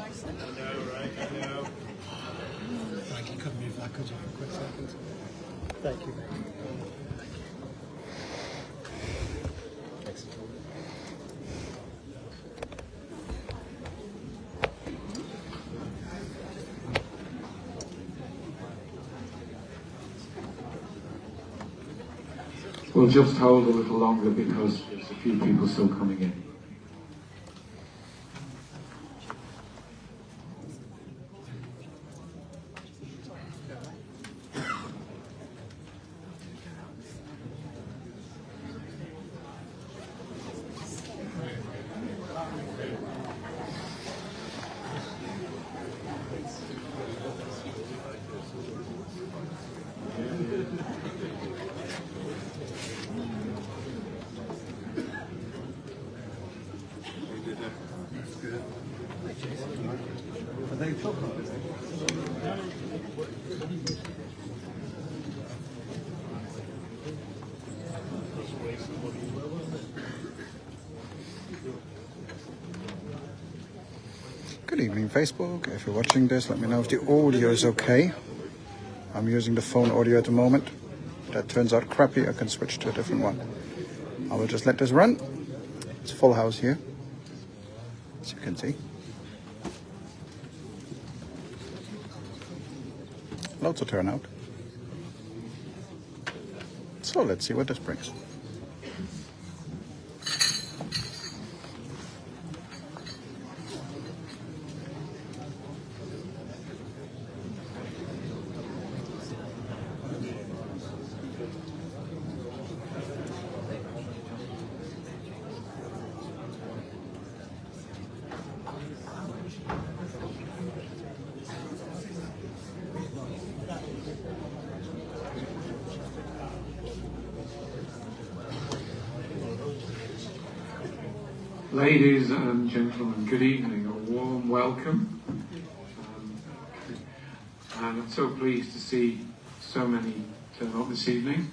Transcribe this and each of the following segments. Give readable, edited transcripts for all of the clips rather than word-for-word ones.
know, right? I know. Frank, you couldn't move that, could you, for a quick second? Thank you. We'll just hold a little longer because there's a few people still coming in. Are they chocolate? Good evening, Facebook. If you're watching this, let me know if the audio is okay. I'm using the phone audio at the moment. If that turns out crappy, I can switch to a different one. I will just let this run. It's full house here, as you can see. Lots of turnout. So let's see what this brings. Ladies and gentlemen, good evening, a warm welcome. And I'm so pleased to see so many turn up this evening.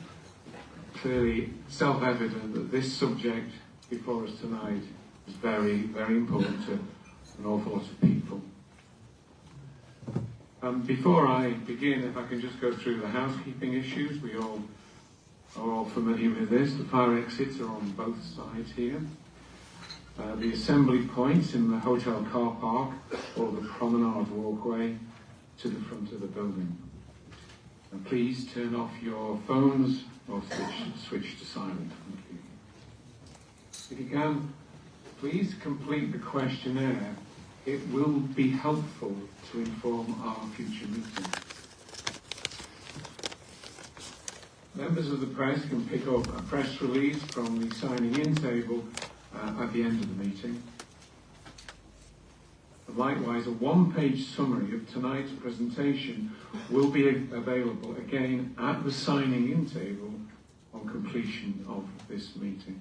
Clearly self-evident that this subject before us tonight is very, very important to an awful lot of people. Before I begin, if I can just go through the housekeeping issues. We all are all familiar with this. The fire exits are on both sides here. The assembly points in the hotel car park or the promenade walkway to the front of the building. And please turn off your phones or switch to silent. Thank you. If you can, please complete the questionnaire. It will be helpful to inform our future meeting. Members of the press can pick up a press release from the signing in table at the end of the meeting. And likewise, a one-page summary of tonight's presentation will be available again at the signing in table on completion of this meeting.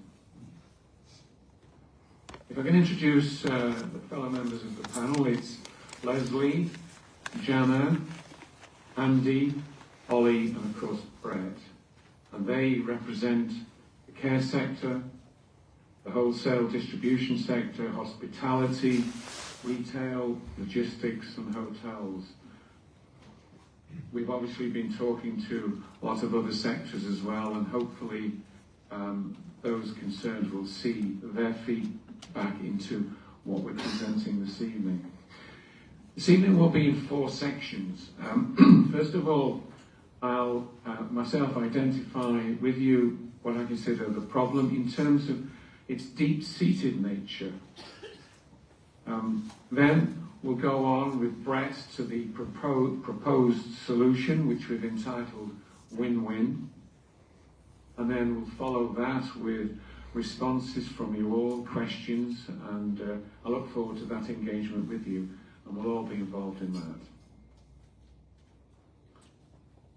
If I can introduce the fellow members of the panel, it's Leslie, Jana, Andy, Ollie, and of course Brett. And they represent the care sector, the wholesale distribution sector, hospitality, retail, logistics and hotels. We've obviously been talking to a lot of other sectors as well, and hopefully those concerned will see their feedback into what we're presenting this evening. This evening will be in 4 sections. First of all, I'll myself identify with you what I consider the problem in terms of its deep-seated nature. Then we'll go on with Brett to the proposed solution, which we've entitled Win-Win. And then we'll follow that with responses from you all, questions, and I look forward to that engagement with you, and we'll all be involved in that.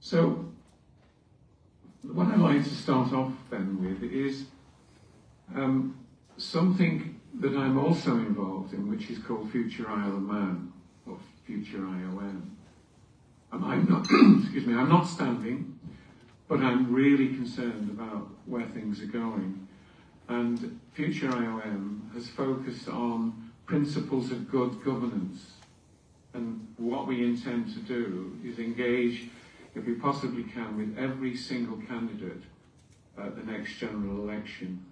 So, what I'd like to start off then with is something that I'm also involved in, which is called Future Isle of Man, or Future IOM. And I'm not, excuse me, I'm not standing, but I'm really concerned about where things are going. And Future IOM has focused on principles of good governance And what we intend to do is engage, if we possibly can, with every single candidate at the next general election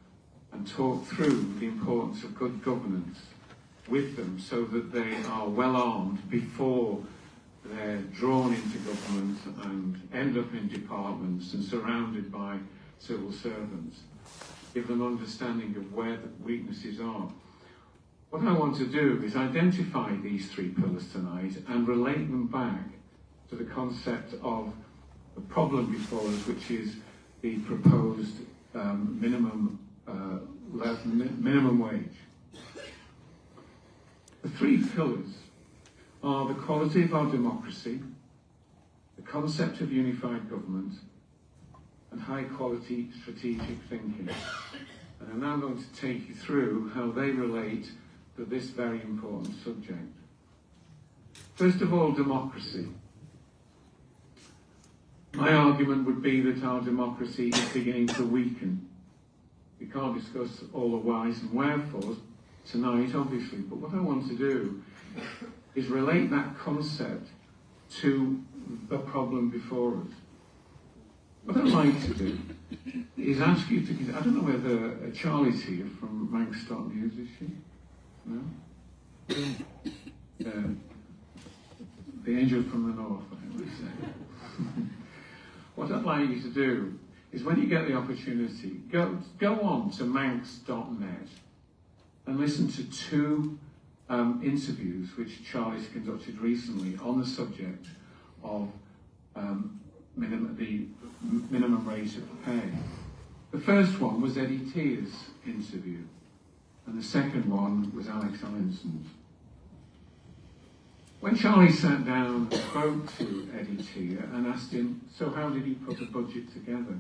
and talk through the importance of good governance with them so that they are well armed before they're drawn into government and end up in departments and surrounded by civil servants. Give them understanding of where the weaknesses are. What I want to do is identify these three pillars tonight and relate them back to the concept of the problem before us, which is the proposed minimum wage. The three pillars are the quality of our democracy, the concept of unified government, and high-quality strategic thinking. And I'm now going to take you through how they relate to this very important subject. First of all, democracy. My argument would be that our democracy is beginning to weaken. We can't discuss all the whys and wherefores tonight, obviously, but what I want to do is relate that concept to the problem before us. What I'd like to do is ask you to, I don't know whether Charlie's here from Manx Stop News, is she? No? The angel from the north, I think we say. What I'd like you to do is when you get the opportunity, go on to manx.net and listen to two interviews which Charlie's conducted recently on the subject of the minimum rate of pay. The first one was Eddie Tear's interview, and the second one was Alex Allinson's. When Charlie sat down and spoke to Eddie Tear and asked him, so how did he put a budget together?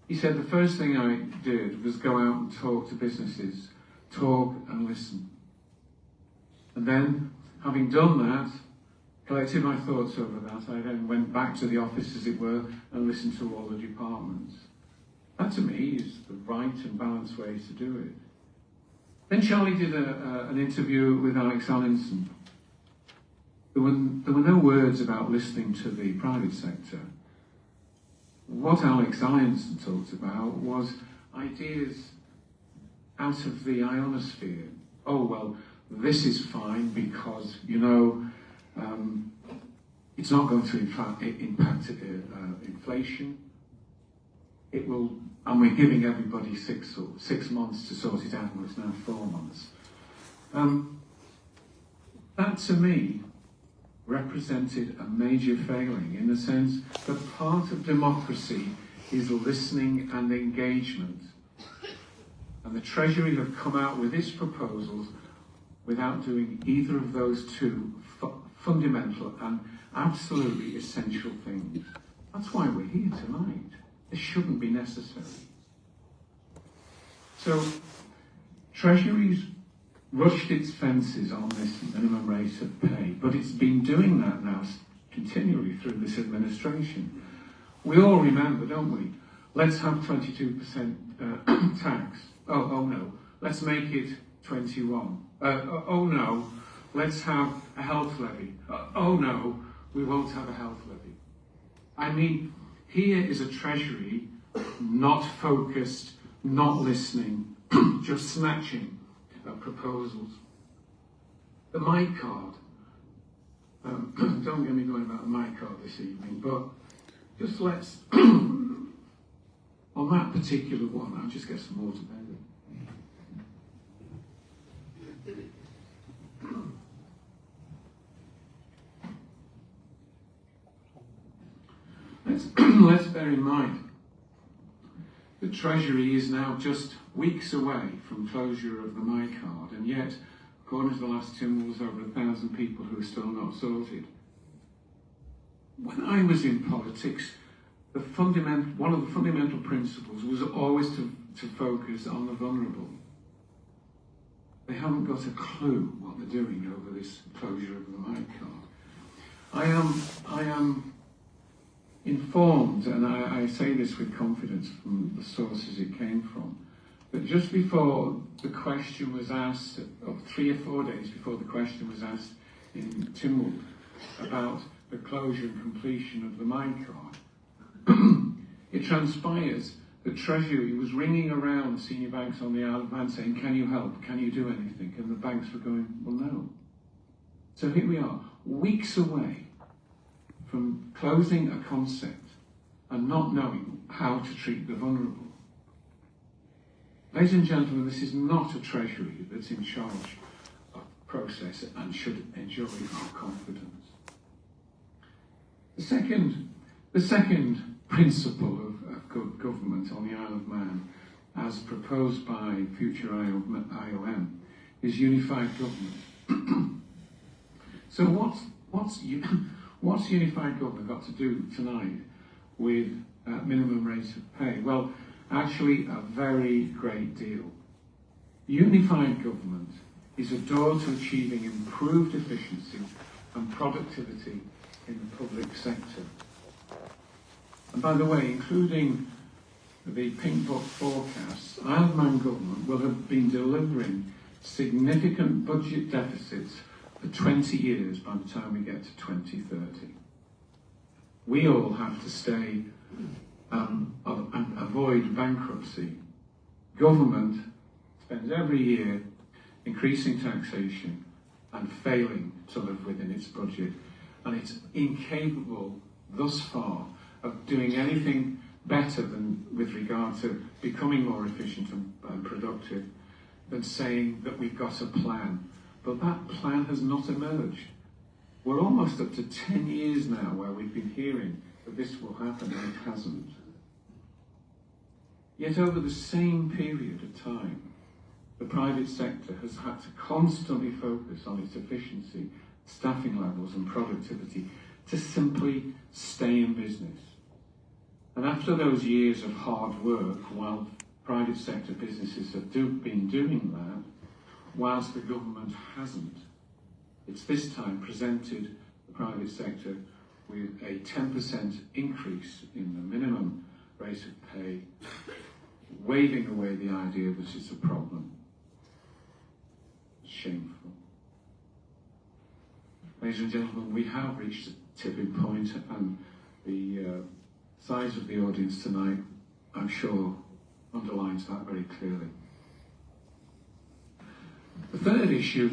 He said, the first thing I did was go out and talk to businesses, talk and listen. And then, having done that, collected my thoughts over that, I then went back to the office, as it were, and listened to all the departments. That, to me, is the right and balanced way to do it. Then Charlie did an interview with Alex Allinson. There were no words about listening to the private sector. What Alex Allinson talked about was ideas out of the ionosphere. Oh, well, this is fine because, you know, it's not going to impact inflation. It will, and we're giving everybody 6 months to sort it out, and it's now 4 months. That, to me, represented a major failing in the sense that part of democracy is listening and engagement. And the Treasury have come out with its proposals without doing either of those two fundamental and absolutely essential things. That's why we're here tonight. This shouldn't be necessary. So, Treasury's rushed its fences on this minimum rate of pay, but it's been doing that now continually through this administration. We all remember, don't we? Let's have 22% tax. Oh no, let's make it 21. Oh no, let's have a health levy. Oh no, we won't have a health levy. I mean, here is a Treasury not focused, not listening, just snatching proposals. The My Card. Don't get me going about the My Card this evening, but just let's, on that particular one, I'll just get some more to bear. Let's bear in mind the Treasury is now just weeks away from closure of the My Card, and yet, according to the last timbrels, over 1,000 people who are still not sorted. When I was in politics, one of the fundamental principles was always to focus on the vulnerable. They haven't got a clue what they're doing over this closure of the My Card. I am informed, and I say this with confidence from the sources it came from, that just before the question was asked, or 3 or 4 days before the question was asked in Tynwald about the closure and completion of the minecart. It transpires the Treasury was ringing around senior banks on the Isle of Man saying, can you help? Can you do anything? And the banks were going, well, no. So here we are, weeks away from closing a concept and not knowing how to treat the vulnerable. Ladies and gentlemen, this is not a Treasury that's in charge of process and should enjoy our confidence. The second principle of good government on the Isle of Man, as proposed by future IOM, is unified government. So what's unified government got to do tonight with minimum rates of pay? Well, actually a very great deal. Unified government is a door to achieving improved efficiency and productivity in the public sector. And by the way, including the Pink Book forecasts, Isle of Man government will have been delivering significant budget deficits for 20 years by the time we get to 2030. We all have to stay and avoid bankruptcy. Government spends every year increasing taxation and failing to live within its budget, and it's incapable thus far of doing anything better than with regard to becoming more efficient and productive than saying that we've got a plan. But that plan has not emerged. We're almost up to 10 years now where we've been hearing that this will happen, and it hasn't. Yet over the same period of time, the private sector has had to constantly focus on its efficiency, staffing levels and productivity to simply stay in business. And after those years of hard work, while private sector businesses have been doing that, whilst the government hasn't, it's this time presented the private sector with a 10% increase in the minimum rate of pay, waving away the idea that it's a problem. Shameful. Ladies and gentlemen, we have reached a tipping point, and the size of the audience tonight, I'm sure, underlines that very clearly. The third issue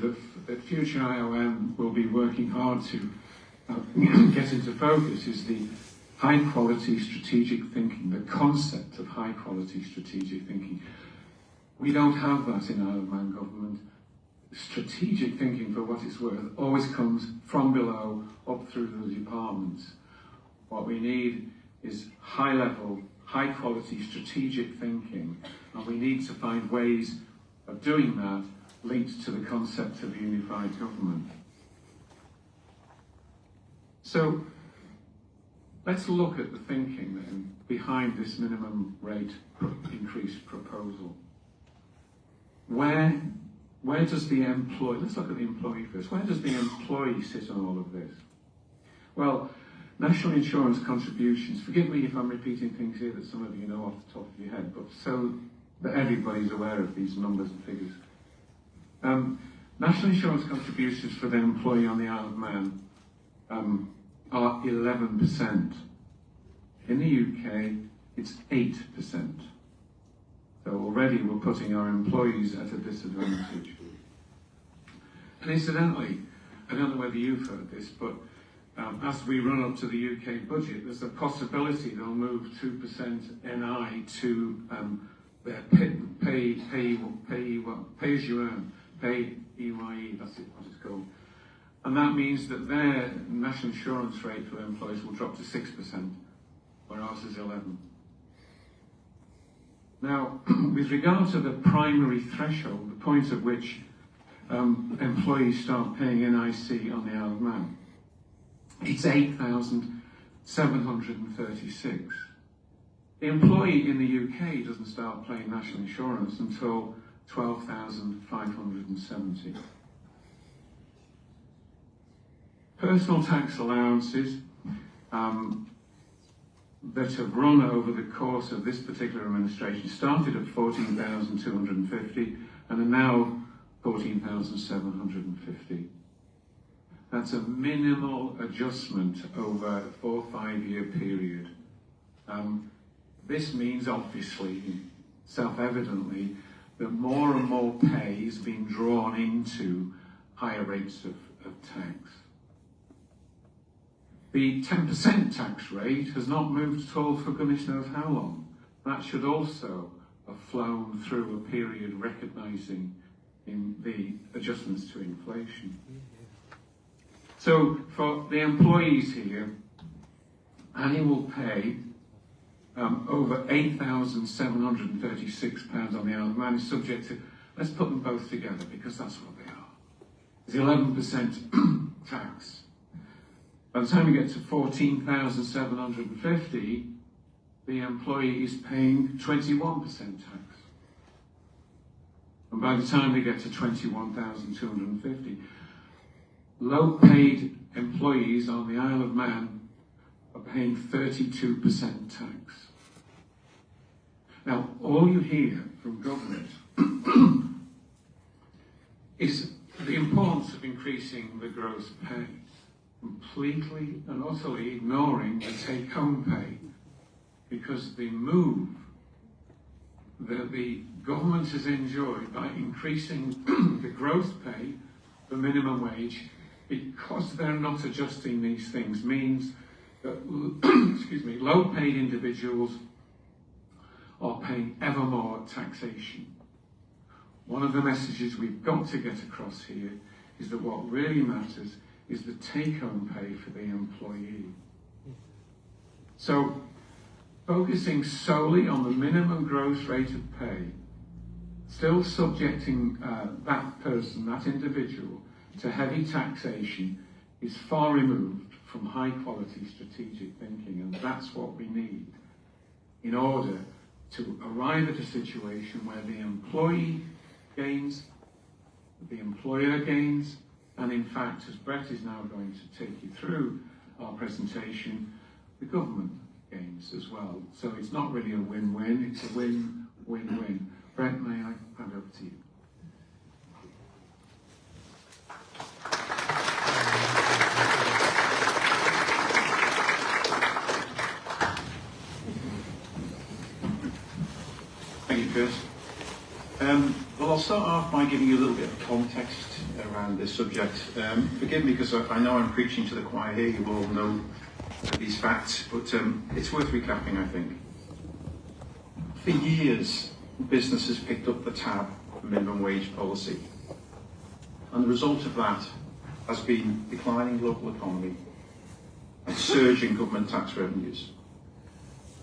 that future IOM will be working hard to get into focus is the high-quality strategic thinking, the concept of high-quality strategic thinking. We don't have that in Isle of Man government. Strategic thinking, for what it's worth, always comes from below up through the departments. What we need is high-level, high-quality strategic thinking, and we need to find ways of doing that linked to the concept of unified government. So let's look at the thinking then behind this minimum rate increase proposal. Where does the employee, let's look at the employee first, where does the employee sit on all of this? Well, national insurance contributions, forgive me if I'm repeating things here that some of you know off the top of your head, but so that everybody's aware of these numbers and figures. National insurance contributions for the employee on the Isle of Man are 11%. In the UK, it's 8%. So already we're putting our employees at a disadvantage. And incidentally, I don't know whether you've heard this, but as we run up to the UK budget, there's a possibility they'll move 2% NI to their pay as you earn, pay EYE, that's what it's called. And that means that their national insurance rate for employees will drop to 6%, where ours is 11%. Now, with regard to the primary threshold, the point at which employees start paying NIC on the Isle of Man, it's 8,736. The employee in the UK doesn't start paying national insurance until 12,570. Personal tax allowances that have run over the course of this particular administration started at 14,250 and are now 14,750. That's a minimal adjustment over a 4 or 5 year period. This means, obviously, self-evidently, that more and more pay is being drawn into higher rates of tax. The 10% tax rate has not moved at all for goodness knows how long. That should also have flown through a period recognising in the adjustments to inflation. So for the employees here, annual pay over £8,736 on the Isle of Man is subject to, let's put them both together because that's what they are. It's 11% tax. By the time you get to 14,750, the employee is paying 21% tax. And by the time they get to 21,250, low-paid employees on the Isle of Man are paying 32% tax. Now, all you hear from government is the importance of increasing the gross pay, completely and utterly ignoring the take-home pay, because the move that the government has enjoyed by increasing the gross pay, the minimum wage, because they're not adjusting these things, means that low-paid individuals are paying ever more taxation. One of the messages we've got to get across here is that what really matters is the take-home pay for the employee. So, focusing solely on the minimum gross rate of pay, still subjecting that person, that individual, to heavy taxation is far removed from high-quality strategic thinking, and that's what we need in order to arrive at a situation where the employee gains, the employer gains, and in fact, as Brett is now going to take you through our presentation, the government gains as well. So it's not really a win-win, it's a win-win-win. Brett, may I hand over to you? Thank you, Chris. Well, I'll start off by giving you a little bit of context around this subject. Forgive me because I know I'm preaching to the choir here, you all know these facts, but it's worth recapping, I think. For years, businesses picked up the tab for minimum wage policy, and the result of that has been declining local economy and surging government tax revenues.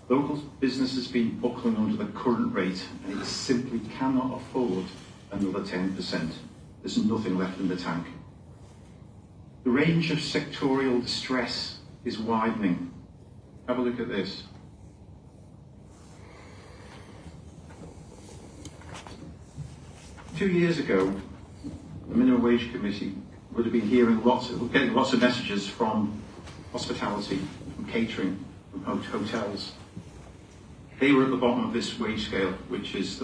Local businesses have been buckling under the current rate, and it simply cannot afford another 10%. There's nothing left in the tank. The range of sectorial distress is widening. Have a look at this. Two years ago, the Minimum Wage Committee would have been getting lots of messages from hospitality, from catering, from hotels. They were at the bottom of this wage scale, which is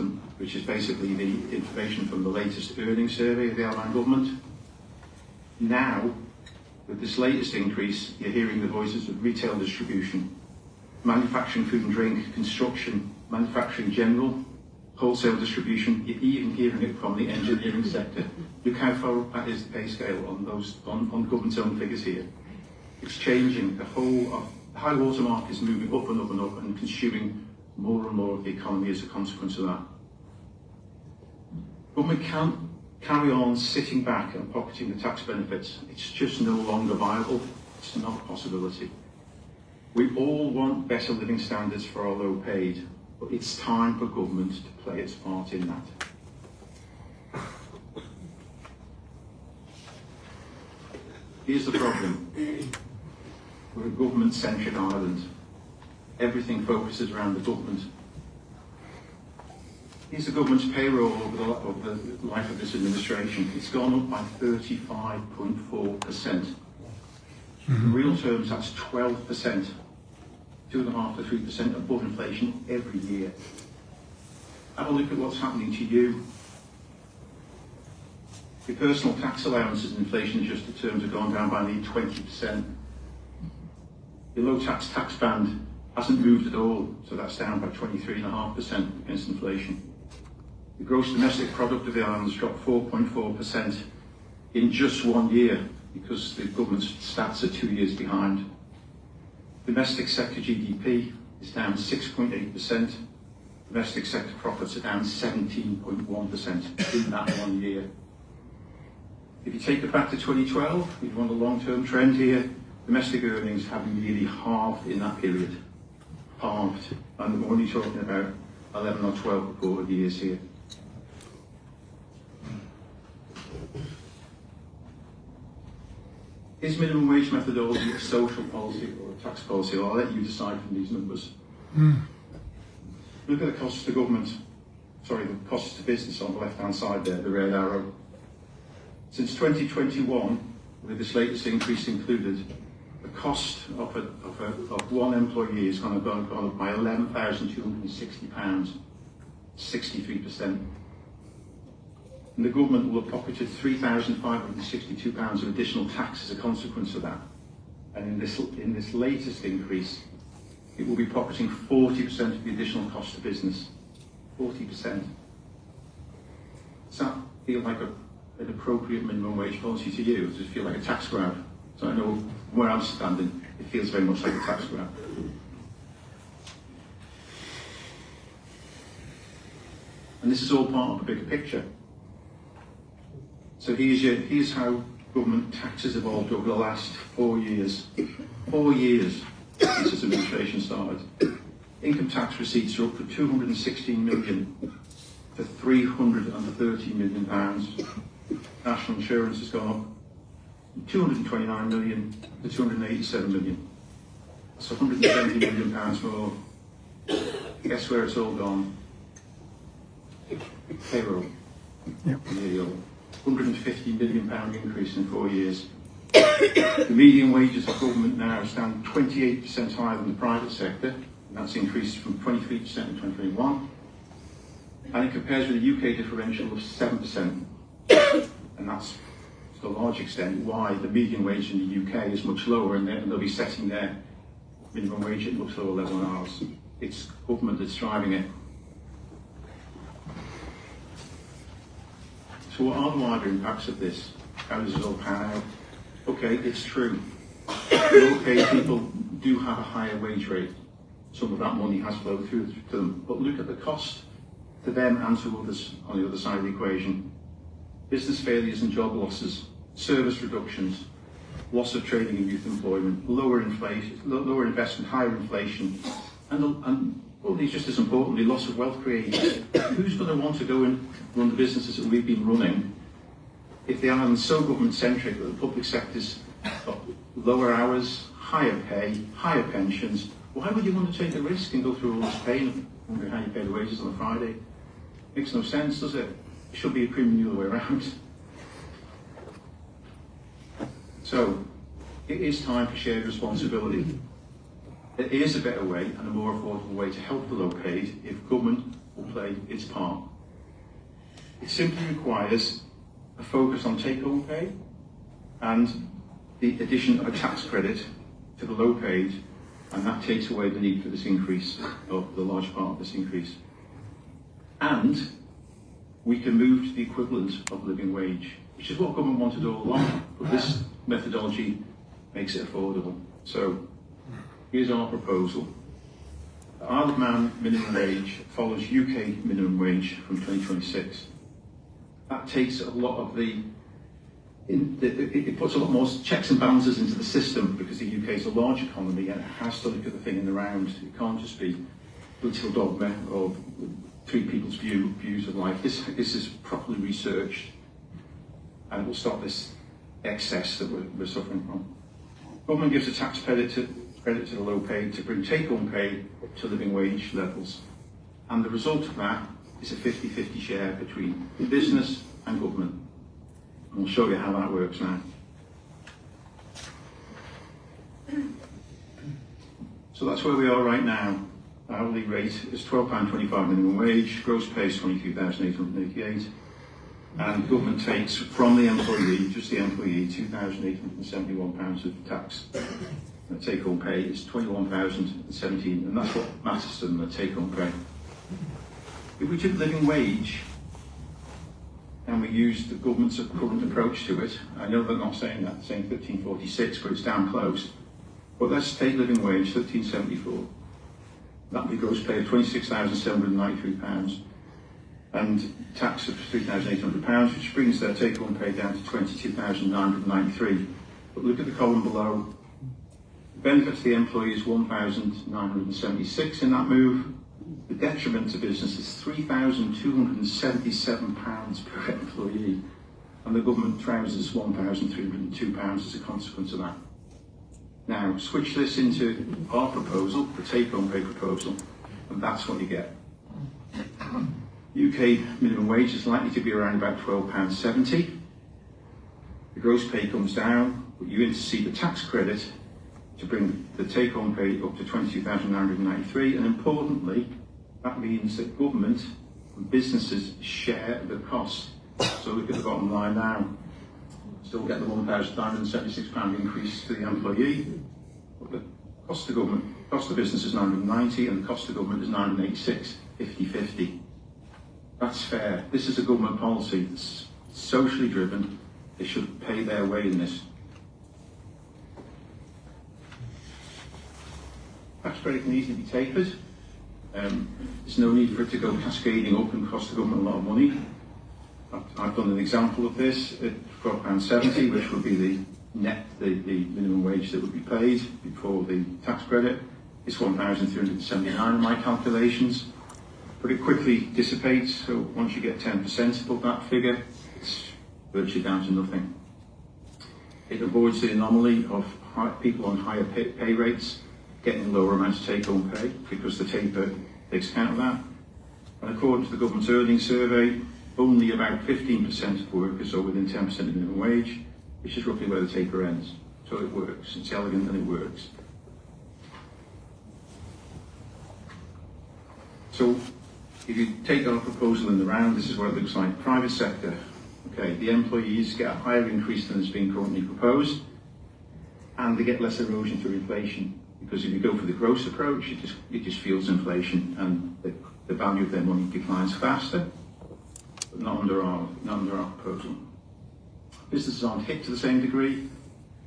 basically the information from the latest earnings survey of the Isle of Man government. Now, with this latest increase, you're hearing the voices of retail distribution, manufacturing, food and drink, construction, manufacturing general, wholesale distribution. You're even hearing it from the engineering sector. Look how far up that is the pay scale on government's own figures here. It's changing. The high water mark is moving up and up and up and consuming more and more of the economy as a consequence of that. Government can't carry on sitting back and pocketing the tax benefits. It's just no longer viable. It's not a possibility. We all want better living standards for our low paid, but it's time for government to play its part in that. Here's the problem. We're a government-centric island. Everything focuses around the government. Here's the government's payroll over the life of this administration. It's gone up by 35.4%. In real terms, that's 12%, 2.5% to 3% above inflation every year. Have a look at what's happening to you. Your personal tax allowances in inflation-adjusted terms have gone down by nearly 20%. Your low tax band hasn't moved at all, so that's down by 23.5% against inflation. The gross domestic product of the island has dropped 4.4% in just 1 year because the government's stats are 2 years behind. Domestic sector GDP is down 6.8%. Domestic sector profits are down 17.1% in that 1 year. If you take it back to 2012, if you want a long-term trend here, domestic earnings have nearly halved in that period. Halved. And we're only talking about 11 or 12 reported years here. Is minimum wage methodology a social policy or a tax policy? Well, I'll let you decide from these numbers. Look at the costs to government, the costs to business on the left-hand side there, the red arrow. Since 2021, with this latest increase included, the cost of one employee has gone up by £11,260, 63%. And the government will have pocketed £3,562 of additional tax as a consequence of that. And in this latest increase, it will be pocketing 40% of the additional cost to business. 40%. Does that feel like an appropriate minimum wage policy to you? Does it feel like a tax grab? So I know where I'm standing, it feels very much like a tax grab. And this is all part of the bigger picture. So here's how government tax has evolved over the last 4 years. 4 years since this administration started. Income tax receipts are up from 216 million to 330 million pounds. National insurance has gone up from 229 million to 287 million. That's 170 million pounds more. Guess where it's all gone? Payroll. Yep. 150 million pound increase in 4 years. The median wages of government now stand 28% higher than the private sector, and that's increased from 23% in 2021. And it compares with a UK differential of 7%. And that's to a large extent why the median wage in the UK is much lower, and they'll be setting their minimum wage at much lower level than ours. It's government that's driving it. So what are the wider impacts of this? How does it all pan out? Okay, it's true. Low-paid people do have a higher wage rate. Some of that money has flowed through to them. But look at the cost to them and to others on the other side of the equation. Business failures and job losses, service reductions, loss of training and youth employment, lower inflation, lower investment, higher inflation, and probably just as importantly, loss of wealth creation. Who's going to want to go and run the businesses that we've been running if the island's so government-centric that the public sector's got lower hours, higher pay, higher pensions? Why would you want to take the risk and go through all this pain wondering how you pay the wages on a Friday? Makes no sense, does it? It should be a premium the other way around. So, it is time for shared responsibility. There is a better way and a more affordable way to help the low paid if government will play its part. It simply requires a focus on take-home pay and the addition of a tax credit to the low paid, and that takes away the need for this increase, or the large part of this increase. And we can move to the equivalent of living wage, which is what government wanted all along, but this methodology makes it affordable. So here's our proposal. The Isle of Man minimum wage follows UK minimum wage from 2026. That takes a lot of it puts a lot more checks and balances into the system, because the UK is a large economy and it has to look at the thing in the round. It can't just be political dogma or three people's views of life. This is properly researched, and it will stop this excess that we're suffering from. Government gives a tax credit to the low paid to bring take-home pay up to living wage levels, and the result of that is a 50-50 share between business and government. And we'll show you how that works now. So that's where we are right now. Hourly rate is £12.25 minimum wage, gross pay is £23,888. And government takes from the employee, just the employee, £2,871 of tax. And the take-home pay is £21,017, and that's what matters to them, the take-home pay. If we took living wage and we used the government's current approach to it, I know they're not saying that, they're saying 1346, but it's damn close. But let's take living wage, 1374. That would be gross pay of £26,793 and tax of £3,800, which brings their take-home pay down to £22,993. But look at the column below. The benefit to the employee is £1,976 in that move. The detriment to business is £3,277 per employee, and the government trousers £1,302 as a consequence of that. Now, switch this into our proposal, the take-home pay proposal, and that's what you get. UK minimum wage is likely to be around about £12.70. The gross pay comes down, but you intercede the tax credit to bring the take-home pay up to £22,993, and importantly, that means that government and businesses share the cost. So look at the bottom line now. Still get the £1,976 increase to the employee, but the cost to government, cost to business is £990, and the cost to government is £986, 50-50. That's fair. This is a government policy. It's socially driven. They should pay their way in this. Tax credit can easily be tapered. There's no need for it to go cascading up and cost the government a lot of money. I've done an example of this at £12.70, which would be the net, the minimum wage that would be paid before the tax credit. It's £1,379 in my calculations, but it quickly dissipates. So once you get 10% above that figure, it's virtually down to nothing. It avoids the anomaly of people on higher pay rates getting lower amounts of take-home pay because the taper takes account of that. And according to the government's earnings survey, only about 15% of workers are within 10% of the minimum wage, which is roughly where the taper ends. So it works. It's elegant and it works. So if you take our proposal in the round, this is what it looks like. Private sector. Okay, the employees get a higher increase than is being currently proposed, and they get less erosion through inflation. Because if you go for the gross approach, it just fuels inflation, and the value of their money declines faster, but not under our proposal. Businesses aren't hit to the same degree,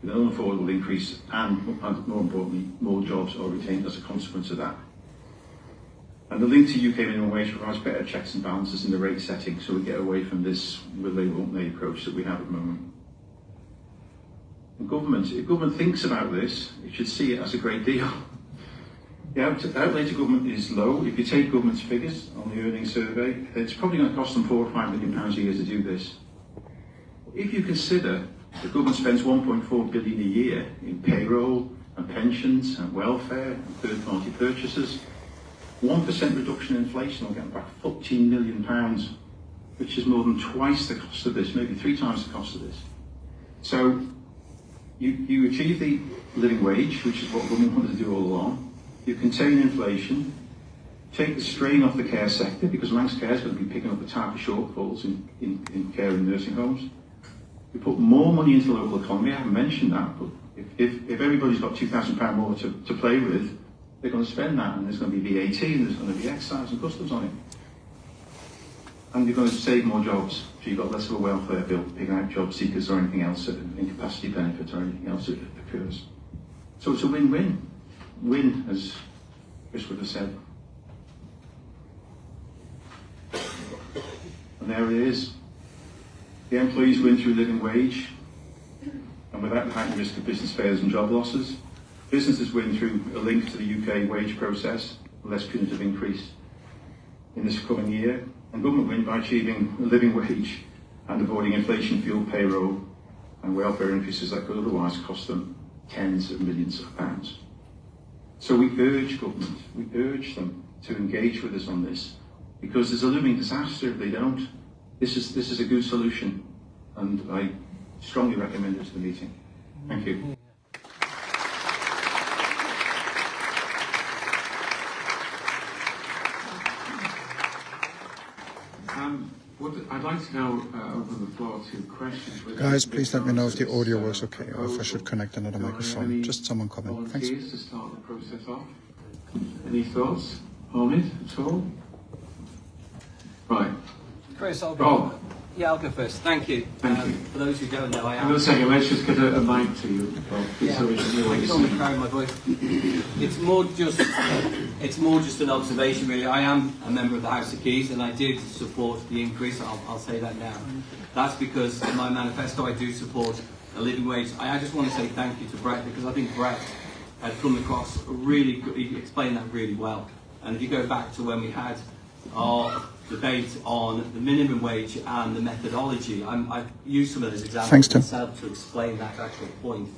with an unaffordable increase, and more importantly, more jobs are retained as a consequence of that. And the link to UK minimum wage provides better checks and balances in the rate setting, so we get away from this will they, won't they approach that we have at the moment. And if government thinks about this, it should see it as a great deal. The outlay to government is low. If you take government's figures on the earnings survey, it's probably going to cost them £4 or £5 million a year to do this. If you consider the government spends £1.4 billion a year in payroll and pensions and welfare and third-party purchases, 1% reduction in inflation will get back £14 million, which is more than twice the cost of this, maybe 3 times the cost of this. So you achieve the living wage, which is what government wanted to do all along. You contain inflation, take the strain off the care sector, because Manx Care is going to be picking up the type of shortfalls in care and nursing homes. You put more money into the local economy. I haven't mentioned that, but if everybody's got £2,000 more to play with, they're going to spend that, and there's going to be VAT, and there's going to be excise and customs on it. And you're going to save more jobs, so you've got less of a welfare bill, picking out job seekers or anything else, incapacity benefits or anything else that occurs. So it's a win-win. Win, as Chris would have said. And there it is. The employees win through living wage, and without the heightened risk of business failures and job losses. Businesses win through a link to the UK wage process, a less punitive increase in this coming year. And government win by achieving a living wage and avoiding inflation-fueled payroll and welfare increases that could otherwise cost them tens of millions of pounds. So we urge government, we urge them to engage with us on this, because there's a looming disaster if they don't. This is a good solution, and I strongly recommend it to the meeting. Thank you. What I'd like like to now open the floor to questions. Guys, please let me know if the audio works okay, or if I should connect another microphone. Just someone comment. Thanks. Volunteers to start the process off. Any thoughts on it at all? Right. Chris, I'll Rob. go. Yeah, I'll go first. Thank you. Thank you. For those who don't know, I Hang am. on a second, let's just get a mic to you, Rob, Yeah, so we can hear what I you're can only saying. carry my voice. It's more just an observation, really. I am a member of the House of Keys, and I did support the increase. I'll say that now. That's because in my manifesto I do support a living wage. I just want to say thank you to Brett, because I think Brett had come across really good. He explained that really well. And if you go back to when we had our debate on the minimum wage and the methodology, I've used some of those examples Thanks, Tim. myself to explain that actual point.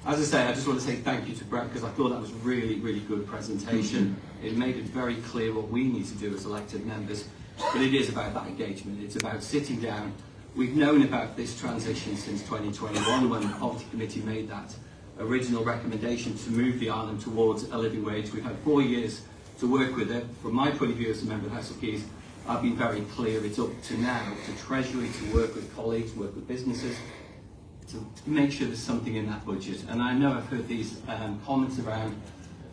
As I say, I just want to say thank you to Brett, because I thought that was really, really good presentation. It made it very clear what we need to do as elected members, but it is about that engagement. It's about sitting down. We've known about this transition since 2021, when the Poverty Committee made that original recommendation to move the island towards a living wage. We've had 4 years to work with it. From my point of view as a member of the House of Keys, I've been very clear. It's up to now to Treasury to work with colleagues, work with businesses, to make sure there's something in that budget. And I know I've heard these comments around,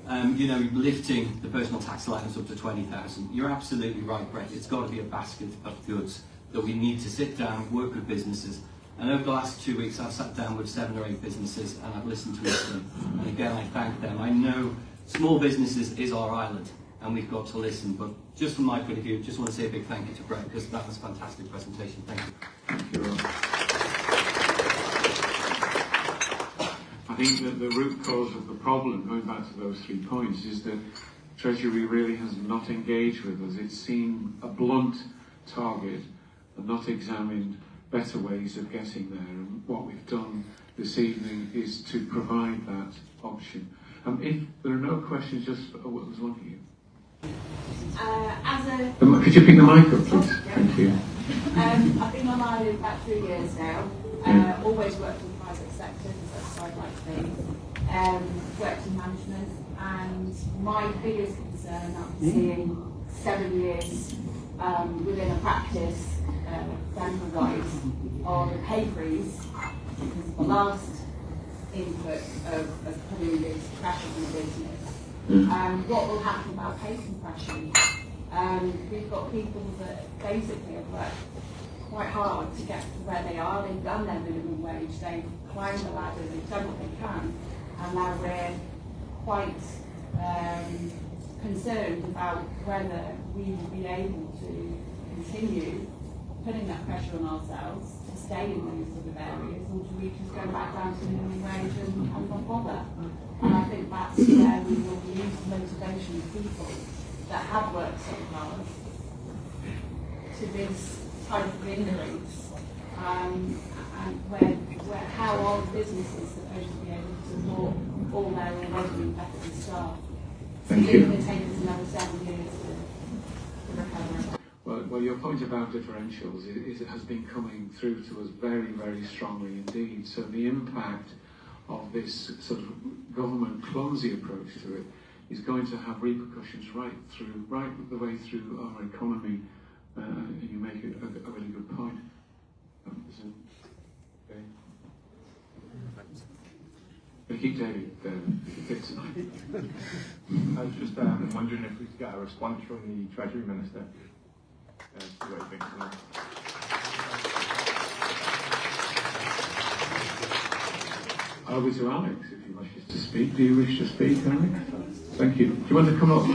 lifting the personal tax allowance up to 20,000. You're absolutely right, Brett. It's got to be a basket of goods that we need to sit down, work with businesses. And over the last 2 weeks, I've sat down with 7 or 8 businesses, and I've listened to each of them. And again, I thank them. I know small businesses is our island, and we've got to listen. But just from my point of view, just want to say a big thank you to Brett, because that was a fantastic presentation. Thank you. Thank you, Rob. I think that the root cause of the problem, going back to those 3 points, is that Treasury really has not engaged with us. It's seen a blunt target and not examined better ways of getting there. And what we've done this evening is to provide that option. If there are no questions, just there's one for you. Could you pick the mic up, please? Thank you. I've been on Ireland about 3 years now. Always worked in the private sector, because that's what I'd like to be. Worked in management, and my biggest concern after seeing 7 years within a practice, dental-wise, on the pay freeze, because the last input of putting this pressure on the business. What will happen about pay compression? We've got people that basically have worked quite hard to get to where they are. They've done their minimum wage, they've climbed the ladder, they've done what they can, and now we're quite concerned about whether we will be able to continue putting that pressure on ourselves to stay in those sort of areas, or do we just go back down to minimum wage and not bother? And I think that's where we will lose the motivation of people that have worked so hard to this type of increase, and how are the businesses supposed to be able to support all their already invested staff? Thank It's you. going to take us another 7 years to recover. Well, your point about differentials it has been coming through to us very, very strongly indeed. So the impact of this sort of government clumsy approach to it is going to have repercussions right the way through our economy. And you make a really good point. Okay. We'll keep David fit tonight. I was just wondering if we could get a response from the Treasury Minister. What do you think of that? Over to Alex, if you wish to speak. Do you wish to speak, Alex? Thank you. Do you want to come up?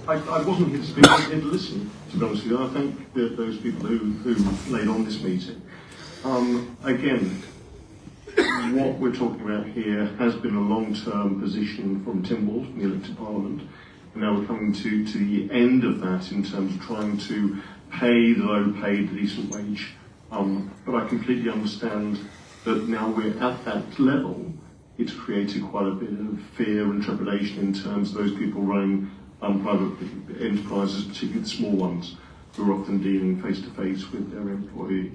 I wasn't here to speak, I was here to listen, to be honest with you. I thank those people who laid on this meeting. Again, what we're talking about here has been a long-term position from Tynwald, from the elected Parliament, and now we're coming to the end of that in terms of trying to pay the low-paid a decent wage. But I completely understand that now we're at that level, it's created quite a bit of fear and trepidation in terms of those people running private enterprises, particularly the small ones, who are often dealing face-to-face with their employees.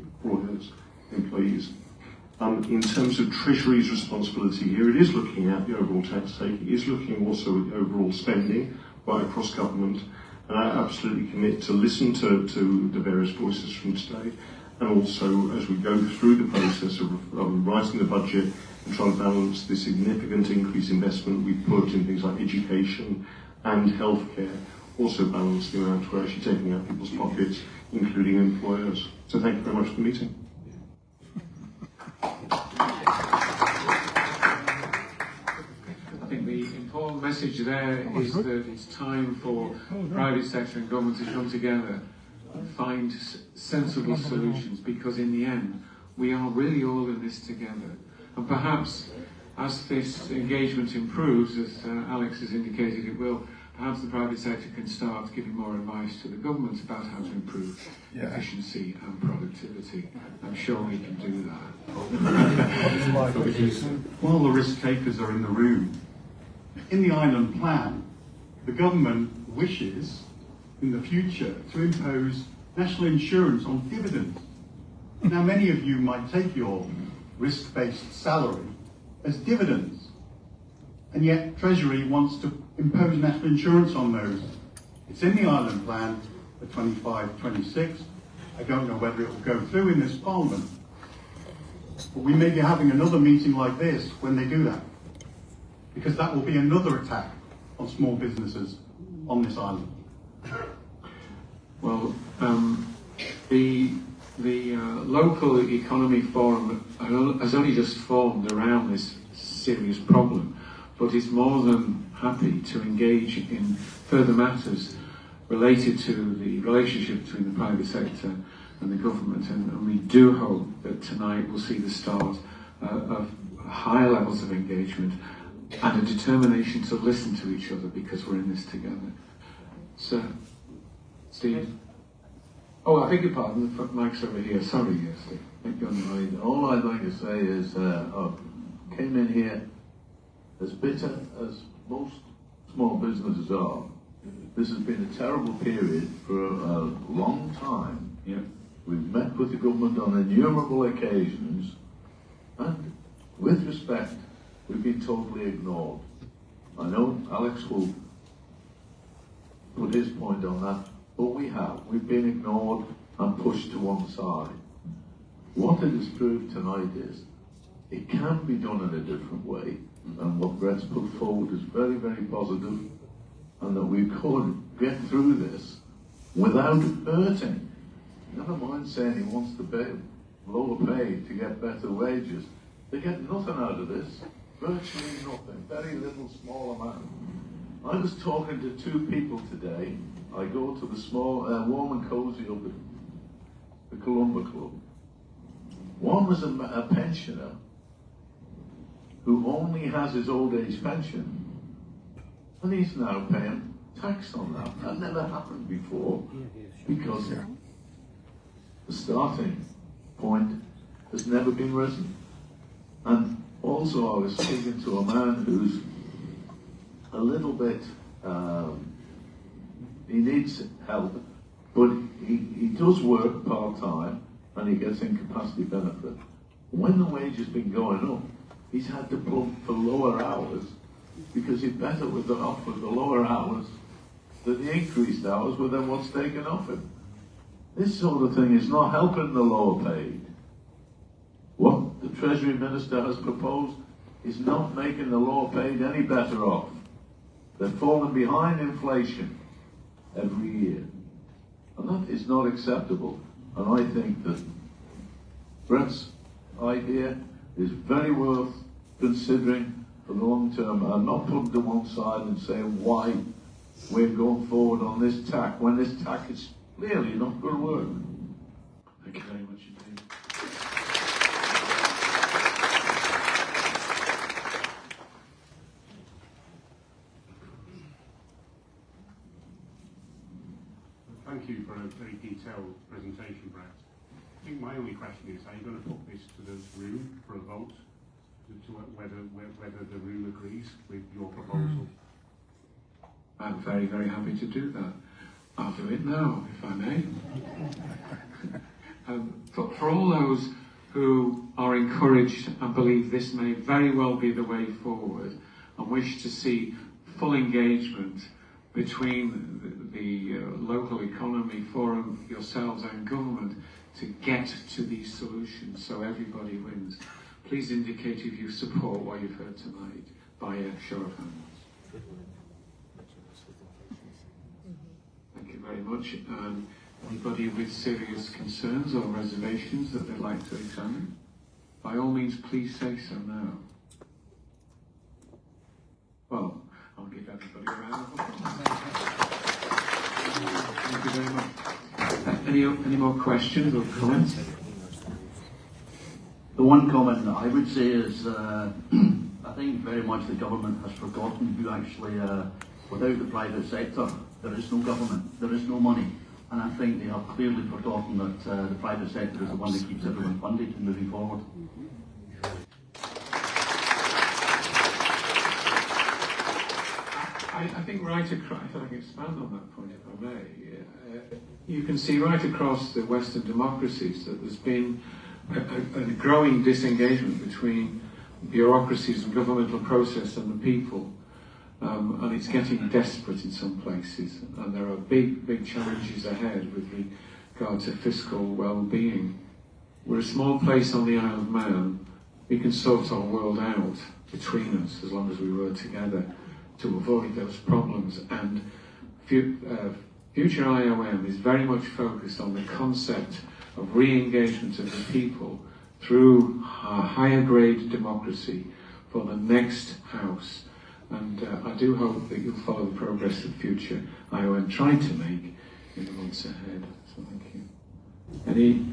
In terms of Treasury's responsibility here, it is looking at the overall tax take, it is looking also at the overall spending right across government, And I absolutely commit to listen to the various voices from today, and also as we go through the process of writing the budget and trying to balance the significant increased investment we put in things like education and healthcare, also balance the amount we're actually taking out of people's pockets, including employers. So thank you very much for the meeting. I think the important message there is that it's time for the private sector and government to come together and find sensible solutions, because in the end we are really all in this together. And perhaps as this engagement improves, as Alex has indicated it will, perhaps the private sector can start giving more advice to the government about how to improve efficiency and productivity. I'm sure we can do that. While the risk takers are in the room, in the island plan, the government wishes in the future to impose national insurance on dividends. Now, many of you might take your risk-based salary as dividends, and yet Treasury wants to impose national insurance on those. It's in the island plan for 25-26. I don't know whether it will go through in this Parliament, but we may be having another meeting like this when they do that, because that will be another attack on small businesses on this island. Well, the local economy forum has only just formed around this serious problem, but is more than happy to engage in further matters related to the relationship between the private sector and the government, and we do hope that tonight we'll see the start of higher levels of engagement and a determination to listen to each other, because we're in this together. Sir, Steve? Oh, I beg your pardon, the mic's over here. Sorry, yes, Steve. All I'd like to say is I came in here as bitter as most small businesses are. This has been a terrible period for a long time. Yeah. We've met with the government on innumerable occasions, and with respect, we've been totally ignored. I know Alex will put his point on that, but we have. We've been ignored and pushed to one side. What it has proved tonight is it can be done in a different way, and what Brett's put forward is very, very positive, and that we could get through this without hurting. Never mind saying he wants to pay lower pay to get better wages. They get nothing out of this, virtually nothing, very little small amount. I was talking to two people today. I go to the small, warm and cozy up at the Columba Club. One was a pensioner who only has his old age pension, and he's now paying tax on that. That never happened before, because the starting point has never been risen. And also I was speaking to a man who's a little bit, he needs help, but he does work part-time and he gets incapacity benefit. When the wage has been going up, he's had to plug for lower hours because he's better with the offer the lower hours than the increased hours within what's taken off him. This sort of thing is not helping the lower paid. What the Treasury Minister has proposed is not making the lower paid any better off. They're falling behind inflation every year. And that is not acceptable. And I think that Brett's idea is very worth considering for the long term, and not putting to one side and saying why we're going forward on this tack when this tack is clearly not going to work. Thank you very much indeed. Thank you for a very detailed presentation, Brett. I think my only question is, are you going to put this to the room for a vote, to whether the room agrees with your proposal? I'm very, very happy to do that. I'll do it now, if I may. For all those who are encouraged and believe this may very well be the way forward and wish to see full engagement between the local economy forum, yourselves and government to get to these solutions so everybody wins. Please indicate if you support what you've heard tonight by a show of hands. Thank you very much. Anybody with serious concerns or reservations that they'd like to examine? By all means, please say so now. Well, I'll give everybody a round of applause. Thank you very much. Any more questions or comments? The one comment that I would say is I think very much the government has forgotten who actually, without the private sector, there is no government, there is no money. And I think they have clearly forgotten that the private sector is the one that keeps everyone funded and moving forward. I think right across, if I can expand on that point, if I may, you can see right across the Western democracies that there's been a growing disengagement between bureaucracies and governmental process and the people. And it's getting desperate in some places, and there are big challenges ahead with regard to fiscal well-being. We're a small place on the Isle of Man. We can sort our world out between us as long as we work together to avoid those problems. And Future IOM is very much focused on the concept of re-engagement of the people through a higher grade democracy for the next house. And I do hope that you'll follow the progress that Future IOM tried to make in the months ahead. So thank you. Any?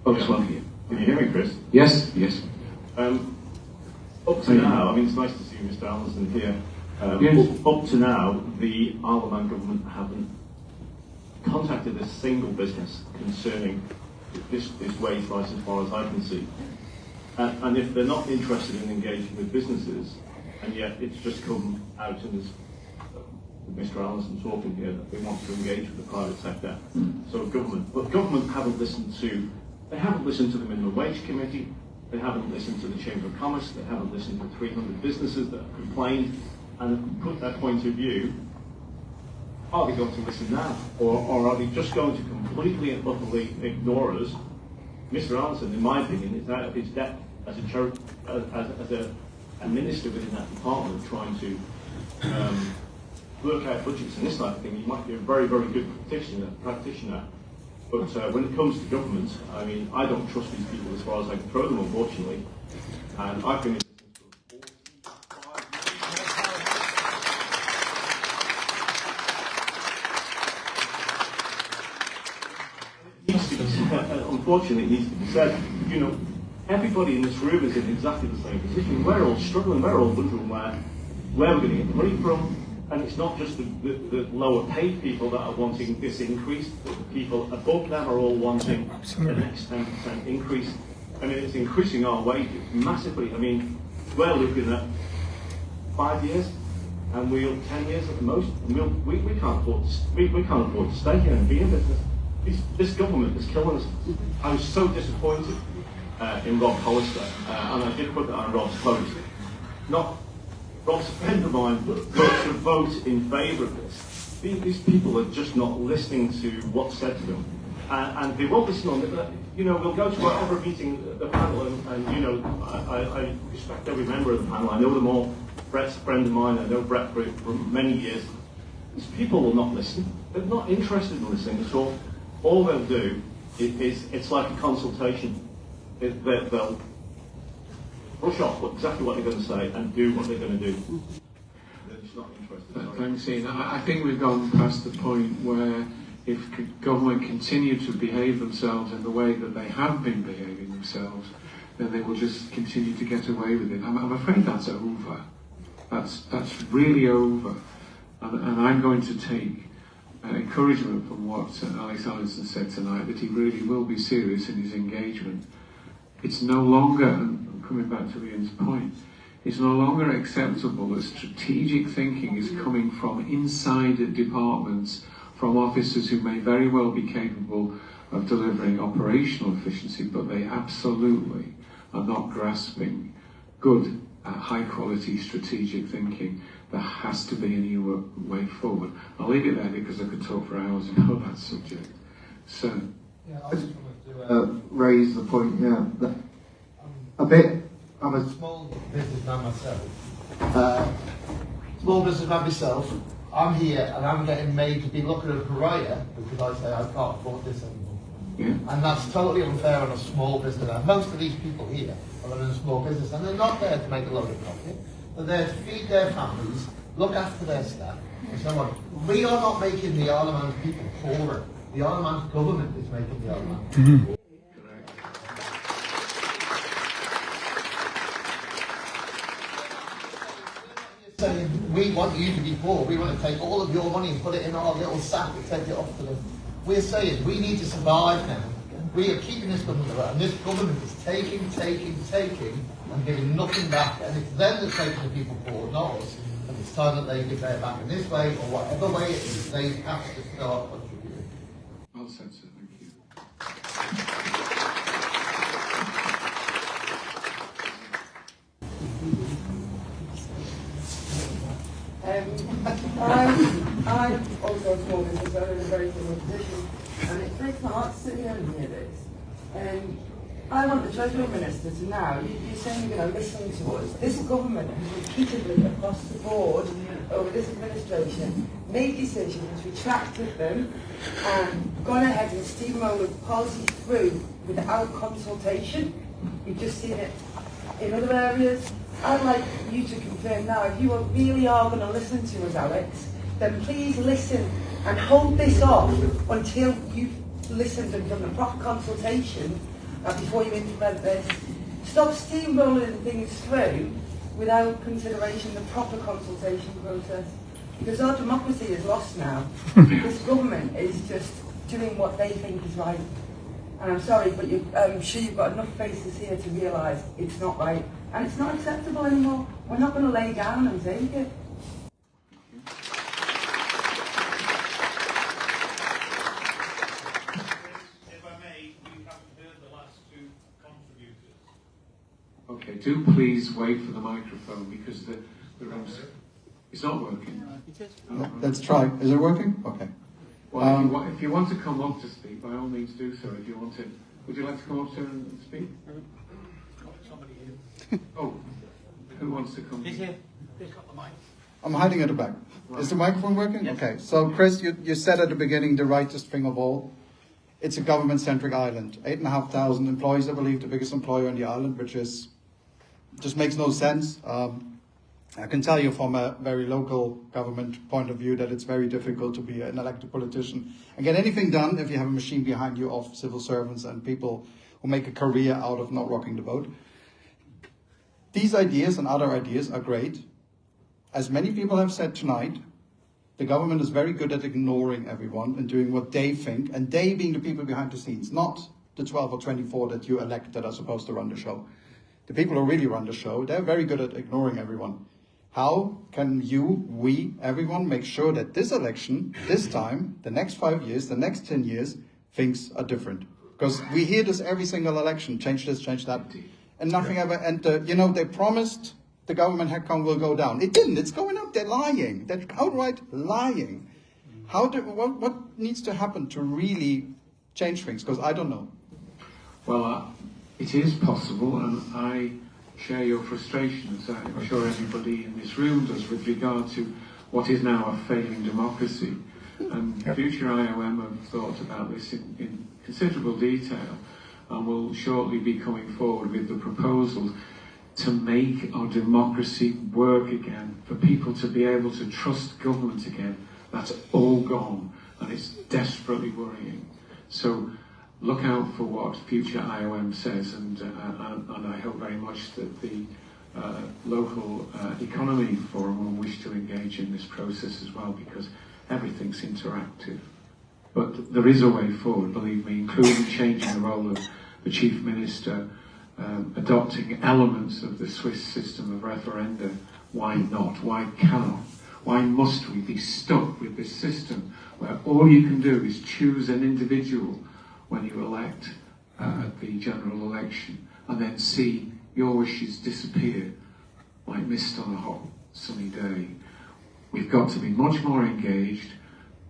Oh, just one here. Can you hear me, Chris? Yes, yes. Up to now, I mean, it's nice to see Mr. Allinson here. Yes. Up to now, the Isle of Man government haven't contacted a single business concerning this wage rise as far as I can see. And if they're not interested in engaging with businesses, and yet it's just come out in this, Mr. Allinson talking here, that they want to engage with the private sector. So government haven't listened to, they haven't listened to the Minimum Wage Committee, they haven't listened to the Chamber of Commerce, they haven't listened to 300 businesses that have complained and put their point of view. Are they going to listen now? Or are they just going to completely and utterly ignore us? Mr. Allinson, in my opinion, is out of his depth as a minister within that department trying to work out budgets and this type of thing. He might be a very, very good practitioner. But when it comes to government, I mean, I don't trust these people as far as I can throw them, unfortunately. And I've been in unfortunately, it needs to be said, you know, everybody in this room is in exactly the same position. We're all struggling, we're all wondering where we're going to get the money from. And it's not just the lower paid people that are wanting this increase, but the people above them are all wanting the next 10% increase. I mean, it's increasing our wages massively. I mean, we're looking at 5 years, and 10 years at the most. And we can't afford to stay here and be in business. This government is killing us. I was so disappointed in Rob Hollister, and I did put that on Rob's post. Rob's a friend of mine, but to vote in favour of this. These people are just not listening to what's said to them. And they won't listen on it. You know, we'll go to whatever meeting, the panel, and you know, I respect every member of the panel. I know them all. Brett's a friend of mine. I know Brett for many years. These people will not listen. They're not interested in listening at all. All they'll do is it's like a consultation. They'll brush off exactly what they're going to say and do what they're going to do. They're just not interested. Thanks, Ian. I think we've gone past the point where if government continue to behave themselves in the way that they have been behaving themselves, then they will just continue to get away with it. I'm afraid that's over. That's really over. And I'm going to take encouragement from what Alex Allinson said tonight, that he really will be serious in his engagement. It's no longer, and coming back to Ian's point, it's no longer acceptable that strategic thinking is coming from inside the departments, from officers who may very well be capable of delivering operational efficiency, but they absolutely are not grasping good, high quality strategic thinking there has to be a new way forward. I'll leave it there because I could talk for hours about that subject. So, yeah, I just wanted to raise the point here that I'm a small businessman myself. Small businessman myself. I'm here and I'm getting made to be looking at a pariah because I say I can't afford this anymore. yeah. And that's totally unfair on a small business. And most of these people here are running a small business and they're not there to make a load of profit. They're there to feed their families, look after their staff, and so on. We are not making the Isle of Man people poorer. The Isle of Man government is making the Isle of Man poorer. Saying, we want you to be poor, we want to take all of your money and put it in our little sack and take it off to them. We're saying we need to survive now. We are keeping this government around, and this government is taking, and giving nothing back, and it's them that's taking the people forward, not us. And it's time that they give their back in this way, or whatever way it is, they have to start contributing. Well said, sir. Thank you. I'm also a small business owner in a very similar position, and it breaks my heart to sit here and hear this. I want the Treasury Minister to now, you're saying you're going to listen to us. This government has repeatedly across the board over this administration made decisions, retracted them, and gone ahead and steamrolled policies through without consultation. We've just seen it in other areas. I'd like you to confirm now, if you really are going to listen to us, Alex, then please listen and hold this off until you've listened and done the proper consultation before you implement this. Stop steamrolling things through without consideration the proper consultation process. Because our democracy is lost now. This government is just doing what they think is right. And I'm sorry, but I'm sure you've got enough faces here to realise it's not right. And it's not acceptable anymore. We're not going to lay down and take it. If I may, we haven't heard the last two contributors. Okay, do please wait for the microphone because the room's... It's not working. Let's try. Is it working? Okay. Well, if you want to come up to speak, by all means do so. If you want to, would you like to come up, sir, and speak? Somebody here. Oh, who wants to come? He's here. He's got the mic. I'm hiding at the back. Right. Is the microphone working? Yes. Okay. So, Chris, you said at the beginning the rightest thing of all. It's a government-centric island. 8,500 employees, I believe, the biggest employer on the island, which is just makes no sense. I can tell you from a very local government point of view that it's very difficult to be an elected politician and get anything done if you have a machine behind you of civil servants and people who make a career out of not rocking the boat. These ideas and other ideas are great. As many people have said tonight, the government is very good at ignoring everyone and doing what they think, and they being the people behind the scenes, not the 12 or 24 that you elect that are supposed to run the show. The people who really run the show, they're very good at ignoring everyone. How can you, we, everyone make sure that this election, this time, the next 5 years, the next 10 years, things are different? Because we hear this every single election, change this, change that, and nothing ever, and they promised the government headcount will go down. It didn't, it's going up, they're lying, they're outright lying. What needs to happen to really change things? Because I don't know. Well, it is possible, and I share your frustration, as I'm sure everybody in this room does, with regard to what is now a failing democracy. And Future IOM have thought about this in considerable detail and will shortly be coming forward with the proposals to make our democracy work again, for people to be able to trust government again. That's all gone, and it's desperately worrying. So look out for what Future IOM says, and I hope very much that the local economy forum will wish to engage in this process as well, because everything's interactive. But there is a way forward, believe me, including changing the role of the Chief Minister, adopting elements of the Swiss system of referenda. Why not? Why cannot? Why must we be stuck with this system where all you can do is choose an individual when you elect at the general election, and then see your wishes disappear like mist on a hot sunny day? We've got to be much more engaged.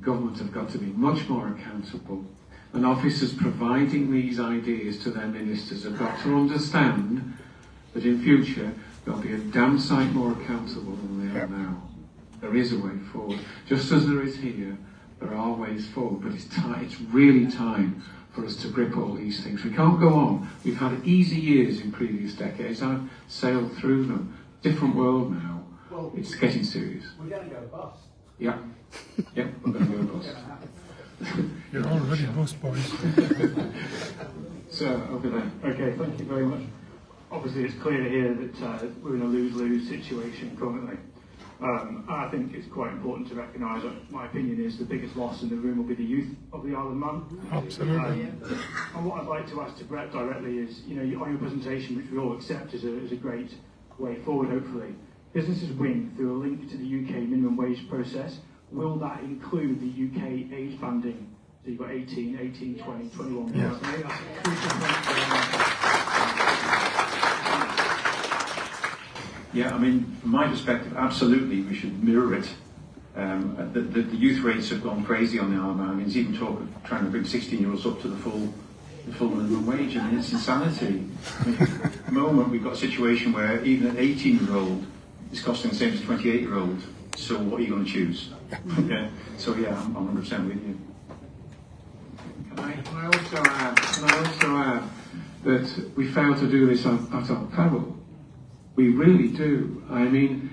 Government have got to be much more accountable. And officers providing these ideas to their ministers have got to understand that in future they'll be a damn sight more accountable than they are now. There is a way forward. Just as there is here, there are ways forward, but it's really time for us to grip all these things. We can't go on. We've had easy years in previous decades. I've sailed through them. Different world now. Well, it's getting serious. We're going to go bust. Yeah. Yeah, we're going to go bust. You're already bust, boys. So, over there. Okay, thank you very much. Obviously, it's clear here that we're in a lose-lose situation currently. I think it's quite important to recognise that my opinion is the biggest loss in the room will be the youth of the Isle of Man. Absolutely. And what I'd like to ask to Brett directly is, you know, on your presentation, which we all accept as a great way forward, hopefully, businesses win through a link to the UK minimum wage process. Will that include the UK age banding? So you've got 18, 18, 20, 21. Yes. Yeah, I mean, from my perspective, absolutely, we should mirror it. The youth rates have gone crazy on the Isle of Man. I mean, there's even talk of trying to bring 16-year-olds up to the full minimum wage. I mean, it's insanity. I mean, at the moment, we've got a situation where even an 18-year-old is costing the same as a 28-year-old. So what are you going to choose? Okay. So yeah, I'm 100% with you. Can I also add that we fail to do this at our peril. We really do. I mean,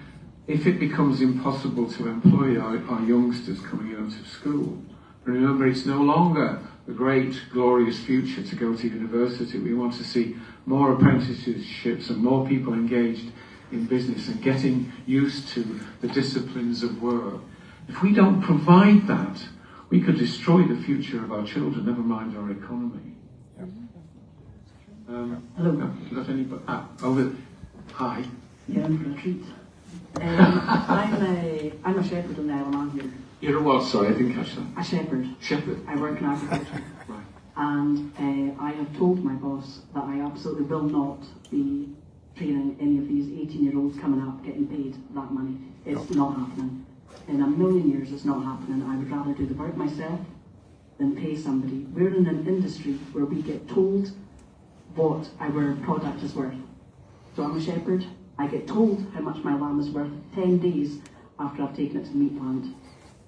if it becomes impossible to employ our youngsters coming out of school, remember it's no longer the great, glorious future to go to university. We want to see more apprenticeships and more people engaged in business and getting used to the disciplines of work. If we don't provide that, we could destroy the future of our children, never mind our economy. Hello. No, you got any? Over. Hi. Yeah, I'm for a treat. I'm a shepherd on the Isle of Man here. You're a what? Sorry, I didn't catch that. A shepherd. Shepherd. I work in agriculture. Right. And I have told my boss that I absolutely will not be training any of these 18-year-olds coming up getting paid that money. It's not happening. In a million years, it's not happening. I would rather do the work myself than pay somebody. We're in an industry where we get told what our product is worth. So I'm a shepherd. I get told how much my lamb is worth 10 days after I've taken it to the meat plant.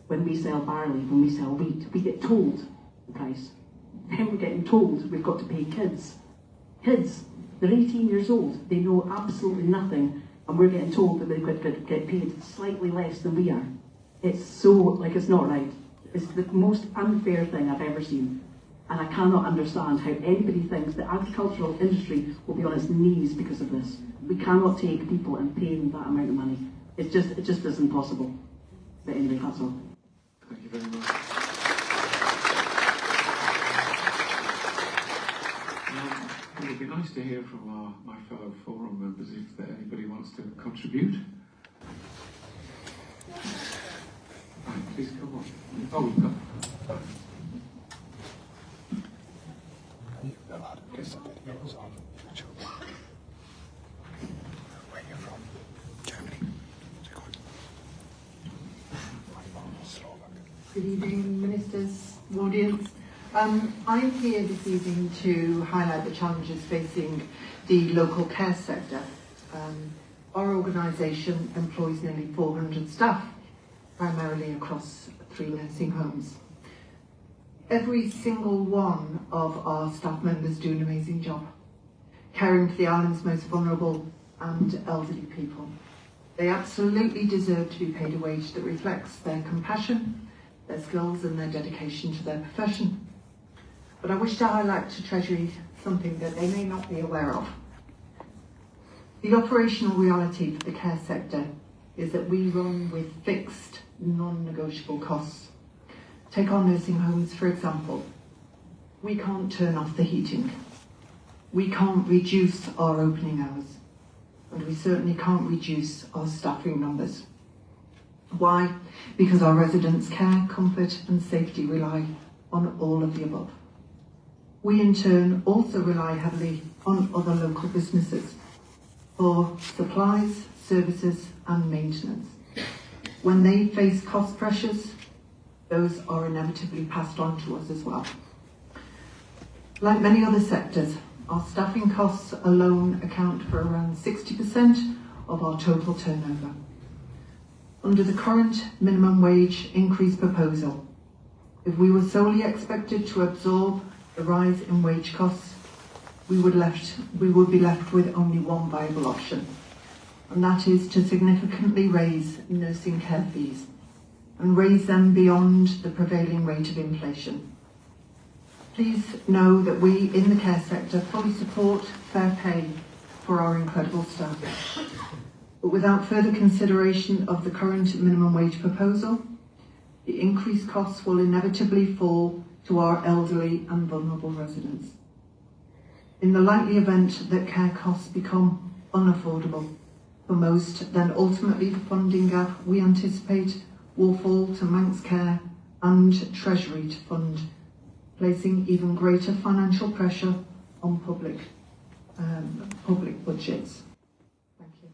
When we sell barley, when we sell wheat, we get told the price. Then we're getting told we've got to pay kids. Kids, they're 18 years old. They know absolutely nothing. And we're getting told that they've got to get paid slightly less than we are. It's so, like, it's not right. It's the most unfair thing I've ever seen. And I cannot understand how anybody thinks the agricultural industry will be on its knees because of this. We cannot take people and pay them that amount of money. It just isn't possible. But anyway, that's all. Thank you very much. It would be nice to hear from my fellow forum members if anybody wants to contribute. Right, please come on. Oh, we've got. Where are you from? Germany. Good evening, ministers, audience. I'm here this evening to highlight the challenges facing the local care sector. Our organisation employs nearly 400 staff, primarily across 3 nursing homes. Every single one of our staff members do an amazing job, caring for the island's most vulnerable and elderly people. They absolutely deserve to be paid a wage that reflects their compassion, their skills and their dedication to their profession. But I wish to highlight to Treasury something that they may not be aware of. The operational reality for the care sector is that we run with fixed, non-negotiable costs. Take our nursing homes, for example. We can't turn off the heating. We can't reduce our opening hours. And we certainly can't reduce our staffing numbers. Why? Because our residents' care, comfort and safety rely on all of the above. We in turn also rely heavily on other local businesses for supplies, services and maintenance. when they face cost pressures, those are inevitably passed on to us as well. Like many other sectors, our staffing costs alone account for around 60% of our total turnover. Under the current minimum wage increase proposal, if we were solely expected to absorb the rise in wage costs, we would be left with only one viable option, and that is to significantly raise nursing care fees and raise them beyond the prevailing rate of inflation. Please know that we in the care sector fully support fair pay for our incredible staff. But without further consideration of the current minimum wage proposal, the increased costs will inevitably fall to our elderly and vulnerable residents. In the likely event that care costs become unaffordable for most, then ultimately the funding gap we anticipate will fall to Manx Care and Treasury to fund, placing even greater financial pressure on public budgets. Thank you.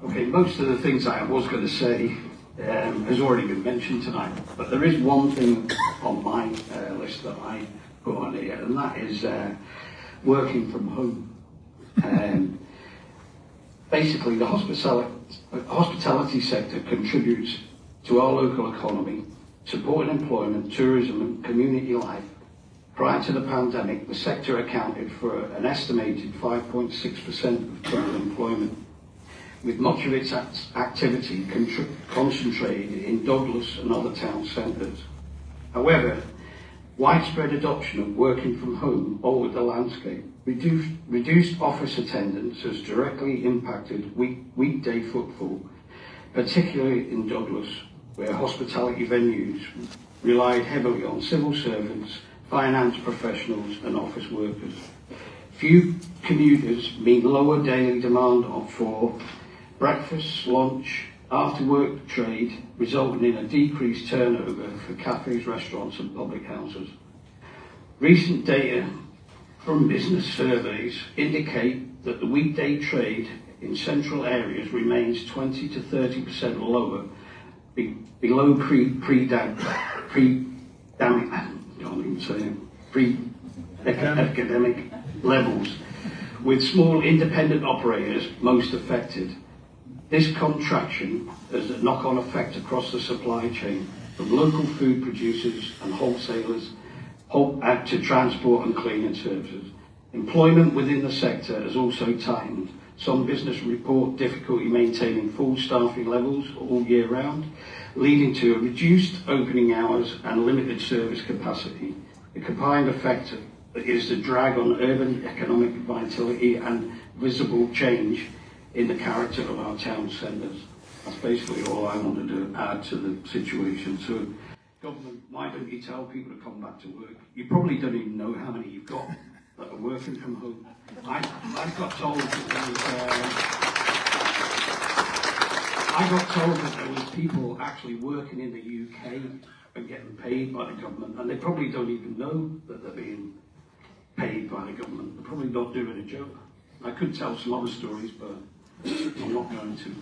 Okay, most of the things I was going to say has already been mentioned tonight, but there is one thing on my list that I put on here, and that is working from home. Basically, the hospitality sector contributes to our local economy, supporting employment, tourism and community life. Prior to the pandemic, the sector accounted for an estimated 5.6% of total employment, with much of its activity concentrated in Douglas and other town centres. However, widespread adoption of working from home altered the landscape. Reduced office attendance has directly impacted weekday footfall, particularly in Douglas, where hospitality venues relied heavily on civil servants, finance professionals and office workers. Few commuters mean lower daily demand for breakfast, lunch, after work trade, resulting in a decreased turnover for cafes, restaurants and public houses. Recent data from business surveys indicate that the weekday trade in central areas remains 20 to 30% lower, below pre-epidemic levels, with small independent operators most affected. This contraction has a knock-on effect across the supply chain, from local food producers and wholesalers to transport and cleaning services. Employment within the sector has also tightened. Some businesses report difficulty maintaining full staffing levels all year round, leading to a reduced opening hours and limited service capacity. The combined effect is the drag on urban economic vitality and visible change in the character of our town centres. That's basically all I wanted to add to the situation. So, government, why don't you tell people to come back to work? You probably don't even know how many you've got that are working from home. I got told that there was people actually working in the UK and getting paid by the government, and they probably don't even know that they're being paid by the government. They're probably not doing a job. I could tell some other stories, but I'm not going to.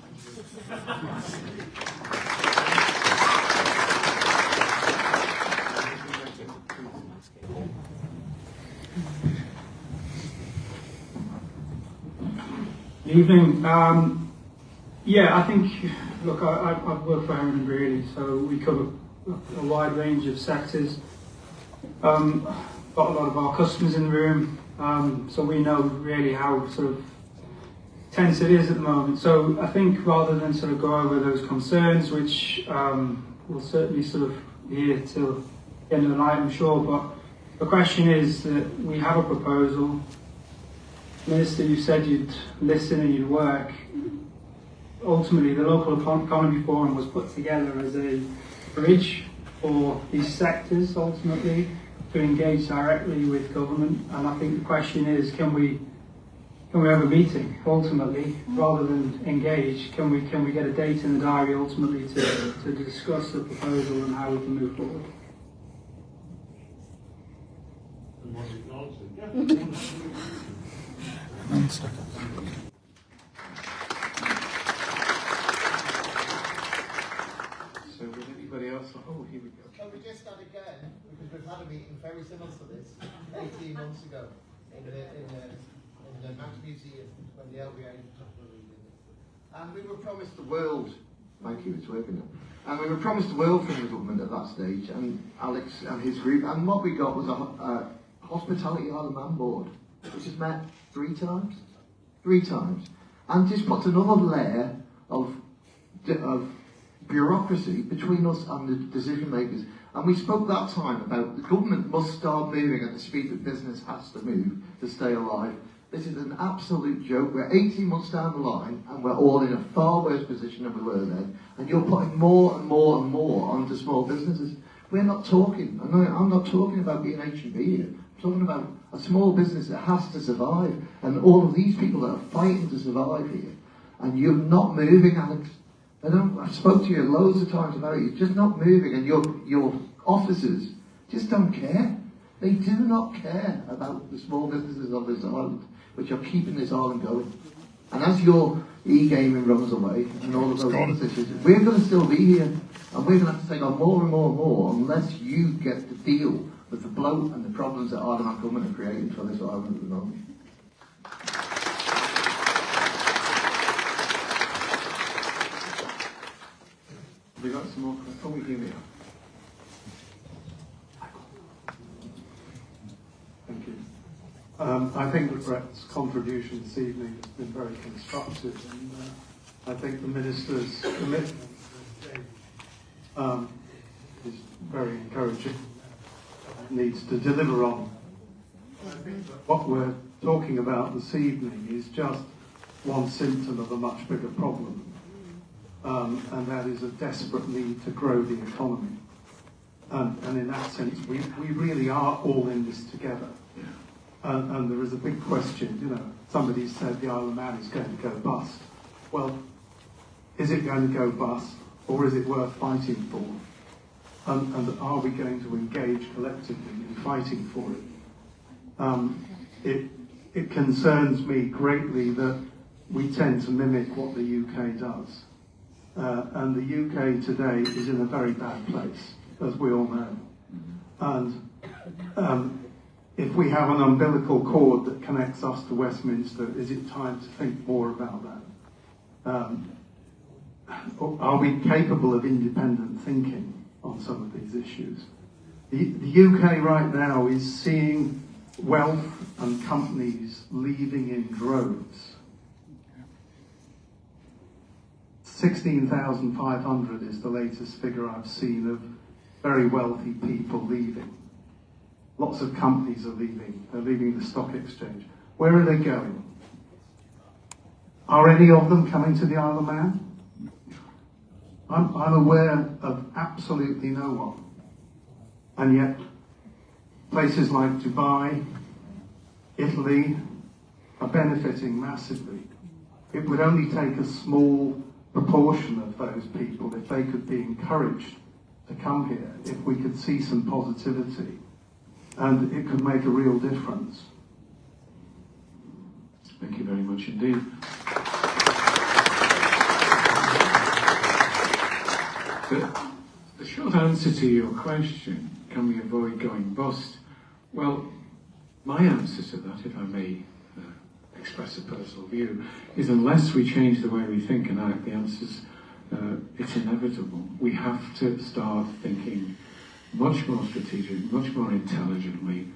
Good evening. Yeah, I think, look, I've worked for Herron and Brady, so we cover a wide range of sectors. Got a lot of our customers in the room, so we know really how sort of tense it is at the moment. So I think rather than sort of go over those concerns, which will certainly sort of be here till the end of the night, I'm sure, but the question is that we have a proposal. Minister, you said you'd listen and you'd work. Ultimately, the Local Economy Forum was put together as a bridge for these sectors, ultimately, to engage directly with government. And I think the question is, can we can we have a meeting ultimately, rather than engage? Can we get a date in the diary ultimately to discuss the proposal and how we can move forward? So with anybody else? Oh, here we go. Well, we just had again, because we've had a meeting very similar to this 18 months ago in the Max Museum when the LBA and we were promised the world. Thank you, it's working now. And we were promised the world from the government at that stage, and Alex and his group, and what we got was a Hospitality Isle of Man board, which has met 3 times. 3 times. And just puts another layer of bureaucracy between us and the decision makers. And we spoke that time about the government must start moving at the speed that business has to move to stay alive. This is an absolute joke. We're 18 months down the line and we're all in a far worse position than we were then. And you're putting more and more and more onto small businesses. We're not talking, I'm not talking about being H&B here. I'm talking about a small business that has to survive. And all of these people that are fighting to survive here. And you're not moving, Alex. I've spoke to you loads of times about it. You're just not moving, and your officers just don't care. They do not care about the small businesses of this island, which are keeping this island going. And as your e-gaming runs away, and all of those other issues, we're going to still be here, and we're going to have to take on more and more and more, unless you get to deal with the bloat and the problems that Isle of Man government have created for this island at the moment. Have we got some more questions? Oh, here we are. Thank you. I think that Brett's contribution this evening has been very constructive, and I think the Minister's commitment is very encouraging. Needs to deliver on. I think that what we're talking about this evening is just one symptom of a much bigger problem. And that is a desperate need to grow the economy. And in that sense, we really are all in this together. And there is a big question, you know, somebody said the Isle of Man is going to go bust. Well, is it going to go bust, or is it worth fighting for? And are we going to engage collectively in fighting for it? It concerns me greatly that we tend to mimic what the UK does. And the UK today is in a very bad place, as we all know. And if we have an umbilical cord that connects us to Westminster, is it time to think more about that? Are we capable of independent thinking on some of these issues? The UK right now is seeing wealth and companies leaving in droves. 16,500 is the latest figure I've seen of very wealthy people leaving. Lots of companies are leaving. They're leaving the stock exchange. Where are they going? Are any of them coming to the Isle of Man? I'm aware of absolutely no one. And yet, places like Dubai, Italy, are benefiting massively. It would only take a small proportion of those people if they could be encouraged to come here, if we could see some positivity, and it could make a real difference. Thank you very much indeed. The short answer to your question, can we avoid going bust? Well, my answer to that, if I may express a personal view, is unless we change the way we think and act, the answer's it's inevitable. We have to start thinking much more strategic, much more intelligently,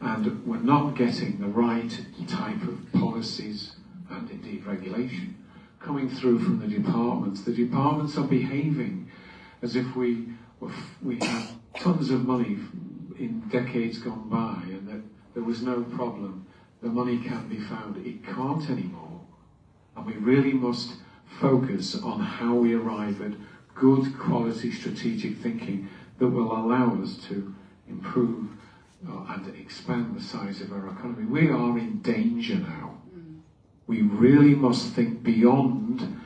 and we're not getting the right type of policies and indeed regulation coming through from the departments. The departments are behaving as if we had tons of money in decades gone by and that there was no problem. The money can be found. It can't anymore. And we really must focus on how we arrive at good quality strategic thinking that will allow us to improve and expand the size of our economy. We are in danger now. We really must think beyond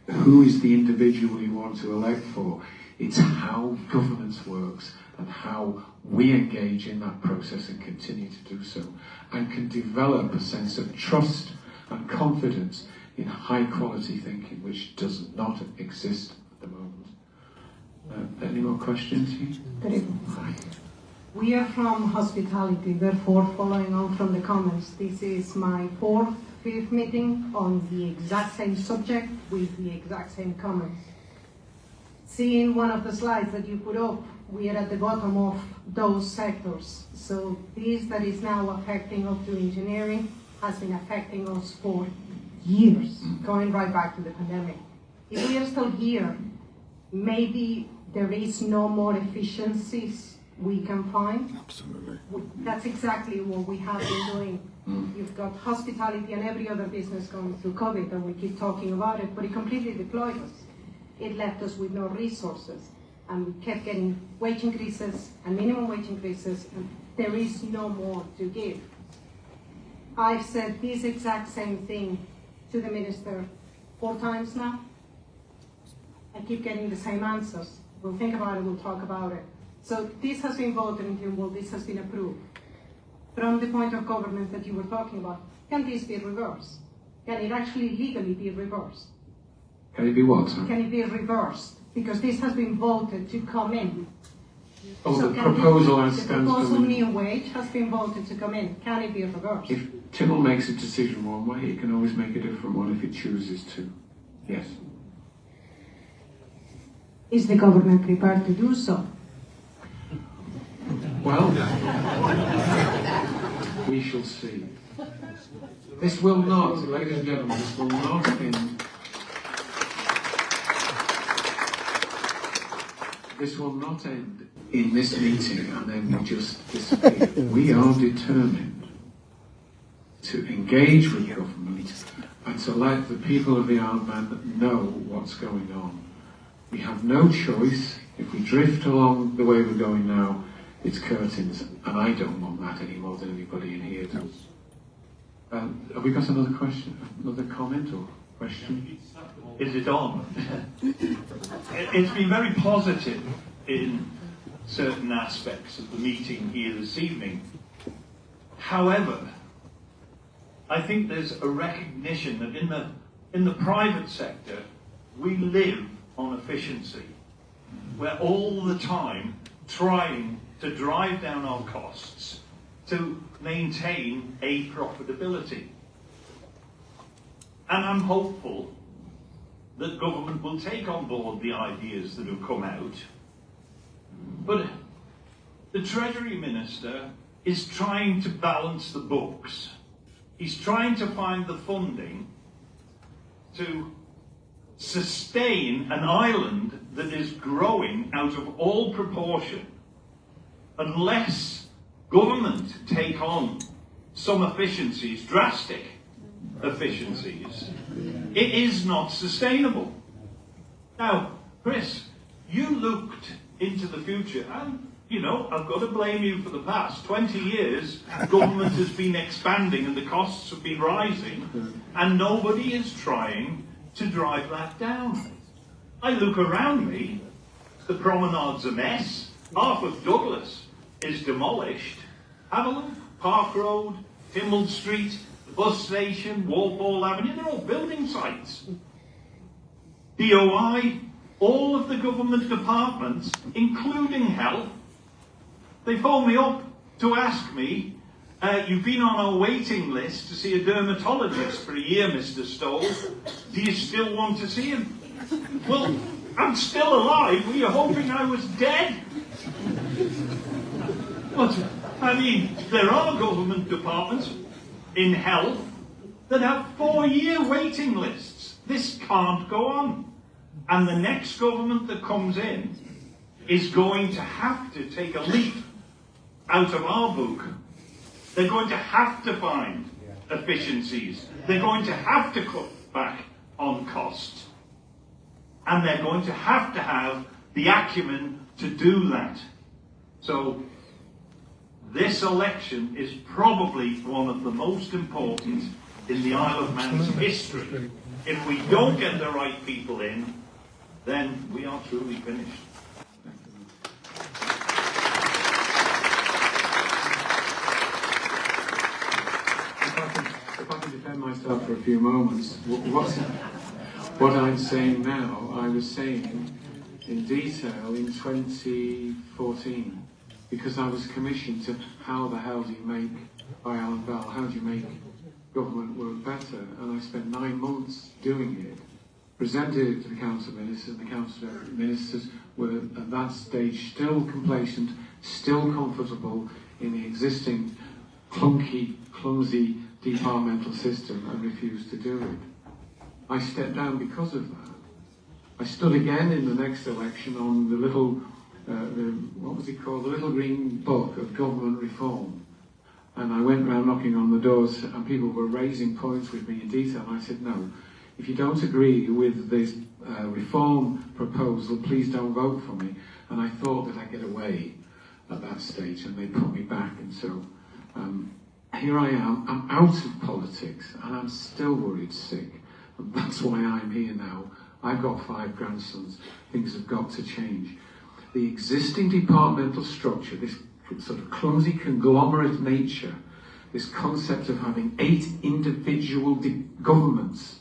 who is the individual you want to elect for. It's how governance works and how we engage in that process and continue to do so, and can develop a sense of trust and confidence in high quality thinking, which does not exist at the moment. Any more questions? Good evening. We are from hospitality, therefore following on from the comments, this is my fifth meeting on the exact same subject with the exact same comments. Seeing one of the slides that you put up, we are at the bottom of those sectors. So this that is now affecting up to engineering has been affecting us for years, going right back to the pandemic. If we are still here, maybe there is no more efficiencies we can find. Absolutely. That's exactly what we have been doing. You've got hospitality and every other business going through COVID, and we keep talking about it, but it completely deployed us. It left us with no resources, and we kept getting wage increases and minimum wage increases, and there is no more to give. I've said this exact same thing to the minister 4 times now. I keep getting the same answers. We'll think about it, we'll talk about it. So this has been voted into, well, this has been approved. From the point of government that you were talking about, can this be reversed? Can it actually legally be reversed? Can it be what? Sorry? Can it be reversed? Because this has been voted to come in. Oh, so the proposal as the stands proposal coming. new wage has been voted to come in. Can it be reversed? If Tynwald makes a decision one way, it can always make a different one if it chooses to. Yes. Is the government prepared to do so? Well, we shall see. This will not, ladies and gentlemen, this will not end. This will not end in this meeting and then we just disappear. We are determined to engage with government and to let the people of the Isle of Man know what's going on. We have no choice. If we drift along the way we're going now, it's curtains, and I don't want that any more than anybody in here does. Have we got another question, another comment or question? Is it on? It's been very positive in certain aspects of the meeting here this evening. However, I think there's a recognition that in the private sector, we live on efficiency. We're all the time trying to drive down our costs to maintain a profitability. And I'm hopeful that government will take on board the ideas that have come out. But the Treasury Minister is trying to balance the books. He's trying to find the funding to sustain an island that is growing out of all proportion. Unless government take on some efficiencies, drastic efficiencies, it is not sustainable. Now, Chris, you looked into the future, and you know, I've got to blame you for the past 20 years. Government has been expanding and the costs have been rising, and nobody is trying to drive that down. I look around me, the promenade's a mess. Half of Douglas is demolished. Have a look. Park Road, Tynwald Street, the bus station, Walpole Avenue, they're all building sites. DOI, all of the government departments, including health, they phoned me up to ask me, you've been on our waiting list to see a dermatologist for a year, Mr. Stoll. Do you still want to see him? Well, I'm still alive. Were you hoping I was dead? But, I mean, there are government departments in health that have 4-year waiting lists. This can't go on. And the next government that comes in is going to have to take a leap out of our book. They're going to have to find efficiencies. They're going to have to cut back on costs. And they're going to have the acumen to do that. So this election is probably one of the most important in the Isle of Man's history. If we don't get the right people in, then we are truly finished. If I can defend myself for a few moments, what I'm saying now, I was saying in detail in 2014, because I was commissioned to how the hell do you make, by Alan Bell, how do you make government work better? And I spent 9 months doing it, presented it to the Council of Ministers, and the Council of Ministers were at that stage still complacent, still comfortable in the existing clunky, clumsy departmental system and refused to do it. I stepped down because of that. I stood again in the next election on the little, what was it called, the little green book of government reform. And I went round knocking on the doors and people were raising points with me in detail. And I said, no, if you don't agree with this reform proposal, please don't vote for me. And I thought that I'd get away at that stage and they put me back. And so here I am, I'm out of politics and I'm still worried sick. And that's why I'm here now. I've got 5 grandsons. Things have got to change. The existing departmental structure, this sort of clumsy conglomerate nature, this concept of having 8 individual governments,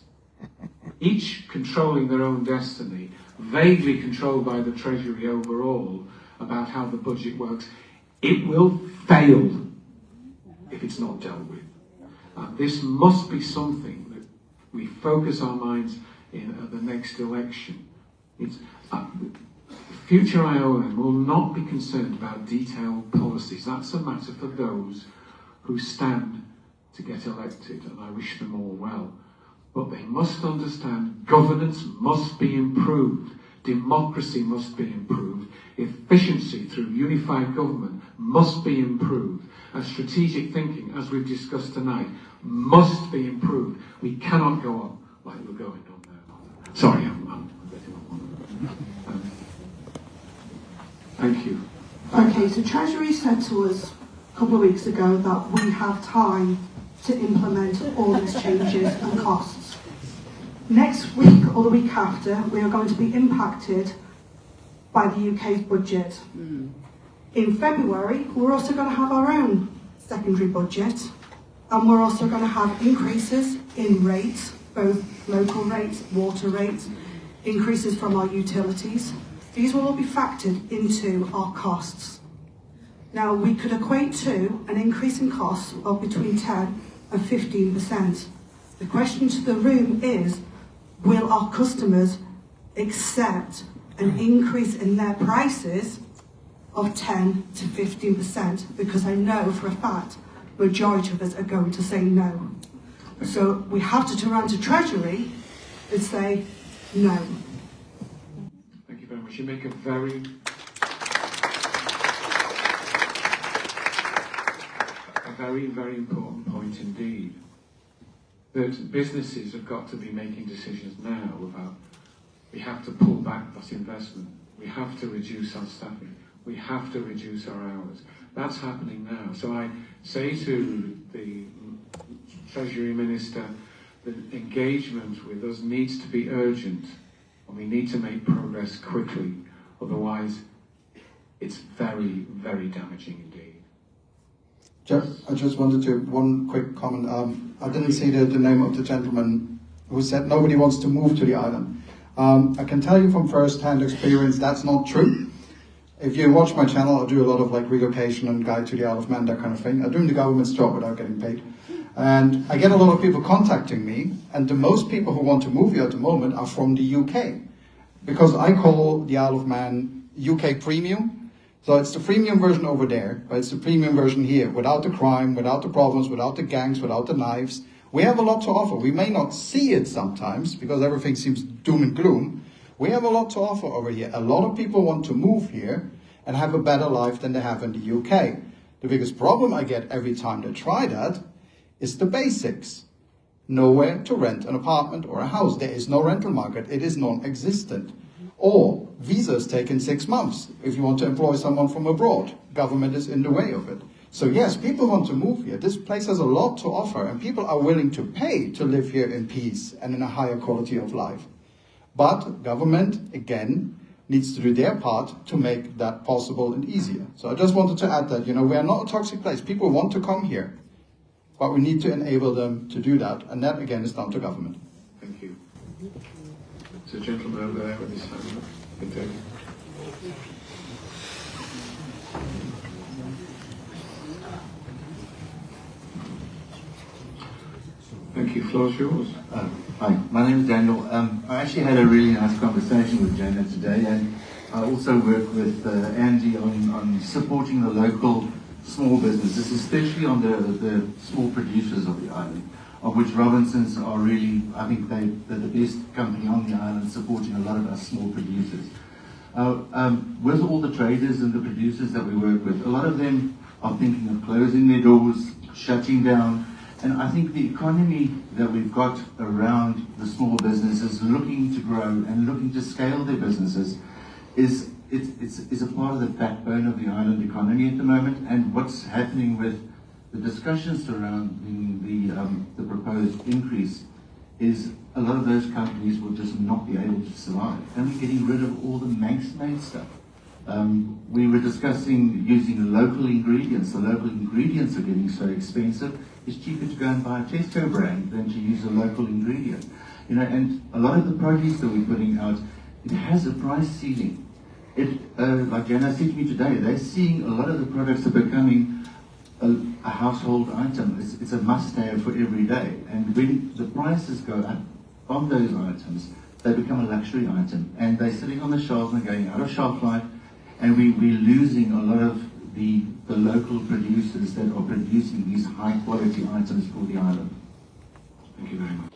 each controlling their own destiny, vaguely controlled by the Treasury overall about how the budget works, it will fail if it's not dealt with. This must be something that we focus our minds in at the next election. It's, future IOM will not be concerned about detailed policies. That's a matter for those who stand to get elected, and I wish them all well. But they must understand governance must be improved, democracy must be improved, efficiency through unified government must be improved, and strategic thinking, as we've discussed tonight, must be improved. We cannot go on like we're going on now. Sorry, I'm getting on. Thank you. Okay, so Treasury said to us a couple of weeks ago that we have time to implement all these changes and costs. Next week or the week after, we are going to be impacted by the UK's budget. In February, we're also going to have our own secondary budget, and we're also going to have increases in rates, both local rates, water rates, increases from our utilities. These will all be factored into our costs. Now, we could equate to an increase in costs of between 10 and 15%. The question to the room is, will our customers accept an increase in their prices of 10 to 15%? Because I know for a fact, majority of us are going to say no. So we have to turn around to Treasury and say no. Thank you very much. You make a very very important point indeed. That businesses have got to be making decisions now about, we have to pull back that investment, we have to reduce our staffing, we have to reduce our hours. That's happening now. So I say to the Treasury Minister that engagement with us needs to be urgent and we need to make progress quickly, otherwise it's very, very damaging indeed. I just wanted to, one quick comment. I didn't see the name of the gentleman who said nobody wants to move to the island. I can tell you from first-hand experience that's not true. If you watch my channel, I do a lot of like relocation and guide to the Isle of Man, that kind of thing. I'm doing the government's job without getting paid. And I get a lot of people contacting me, and the most people who want to move here at the moment are from the UK. Because I call the Isle of Man UK Premium. So it's the freemium version over there, but it's the premium version here, without the crime, without the problems, without the gangs, without the knives. We have a lot to offer. We may not see it sometimes, because everything seems doom and gloom. We have a lot to offer over here. A lot of people want to move here and have a better life than they have in the UK. The biggest problem I get every time they try that is the basics. Nowhere to rent an apartment or a house. There is no rental market. It is non-existent. Or visas taking 6 months if you want to employ someone from abroad. Government is in the way of it. So yes, people want to move here. This place has a lot to offer, and people are willing to pay to live here in peace and in a higher quality of life. But government, again, needs to do their part to make that possible and easier. So I just wanted to add that, you know, we are not a toxic place. People want to come here, but we need to enable them to do that. And that, again, is down to government. Thank you. There's a gentleman over there with his hand up. Continue. Thank you. Floor's yours. Hi, my name is Daniel. I actually had a really nice conversation with Jana today, and I also work with Andy on supporting the local small businesses, especially on the small producers of the island, of which Robinsons are really, I think they're the best company on the island, supporting a lot of our small producers. With all the traders and the producers that we work with, a lot of them are thinking of closing their doors, shutting down. And I think the economy that we've got around the small businesses looking to grow and looking to scale their businesses is a part of the backbone of the island economy at the moment. And what's happening with the discussions surrounding the proposed increase is a lot of those companies will just not be able to survive. And we're getting rid of all the Manx-made stuff. We were discussing using local ingredients. The local ingredients are getting so expensive. It's cheaper to go and buy a Tesco brand than to use a local ingredient. You know, and a lot of the produce that we're putting out, it has a price ceiling. Like Jana said to me today, they're seeing a lot of the products are becoming a household item. It's a must-have for every day. And when the prices go up on those items, they become a luxury item. And they're sitting on the shelves and going out of shelf life. And we're losing a lot of the local producers that are producing these high-quality items for the island. Thank you very much.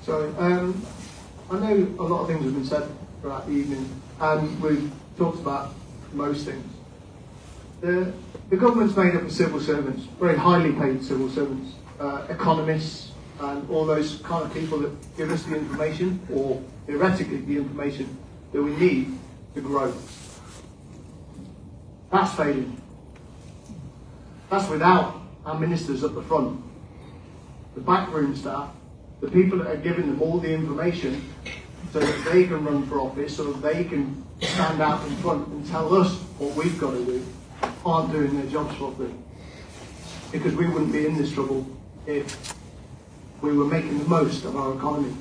So, I know a lot of things have been said throughout the evening, and we've talked about most things. The government's made up of civil servants, very highly paid civil servants, economists, and all those kind of people that give us the information, or theoretically the information that we need to grow. That's failing. That's without our ministers at the front. The backroom staff, the people that are giving them all the information so that they can run for office, so that they can stand out in front and tell us what we've got to do, aren't doing their jobs properly. Because we wouldn't be in this trouble if we were making the most of our economy.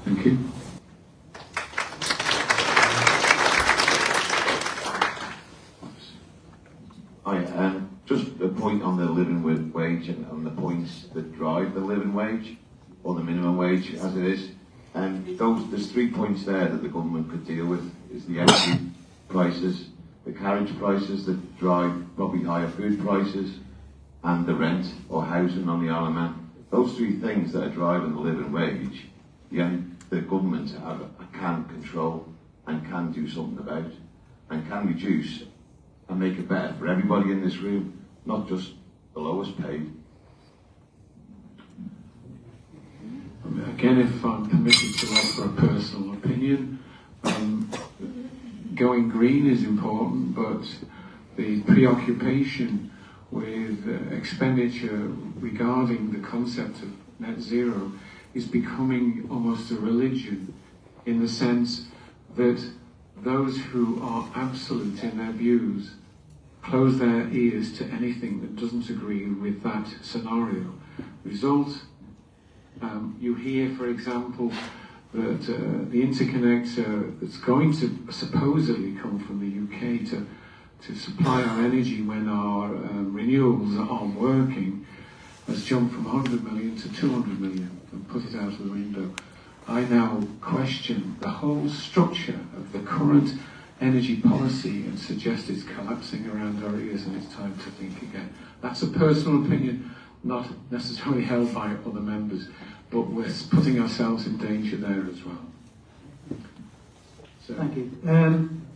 Thank you. Hi, just a point on the living wage and on the points that drive the living wage, or the minimum wage as it is. There's 3 points there that the government could deal with. Is the energy prices, the carriage prices that drive probably higher food prices, and the rent or housing on the Isle of Man. Those 3 things that are driving the living wage, the government can control and can do something about, and can reduce and make it better for everybody in this room, not just the lowest paid. Again, if I'm permitted to offer a personal opinion, going green is important, but the preoccupation with expenditure regarding the concept of net zero is becoming almost a religion, in the sense that those who are absolute in their views close their ears to anything that doesn't agree with that scenario. Result, you hear, for example, that the interconnector that's going to supposedly come from the UK to supply our energy when our renewables aren't working has jumped from 100 million to 200 million and put it out of the window. I now question the whole structure of the current energy policy and suggest it's collapsing around our ears and it's time to think again. That's a personal opinion, not necessarily held by other members, but we're putting ourselves in danger there as well. So. Thank you.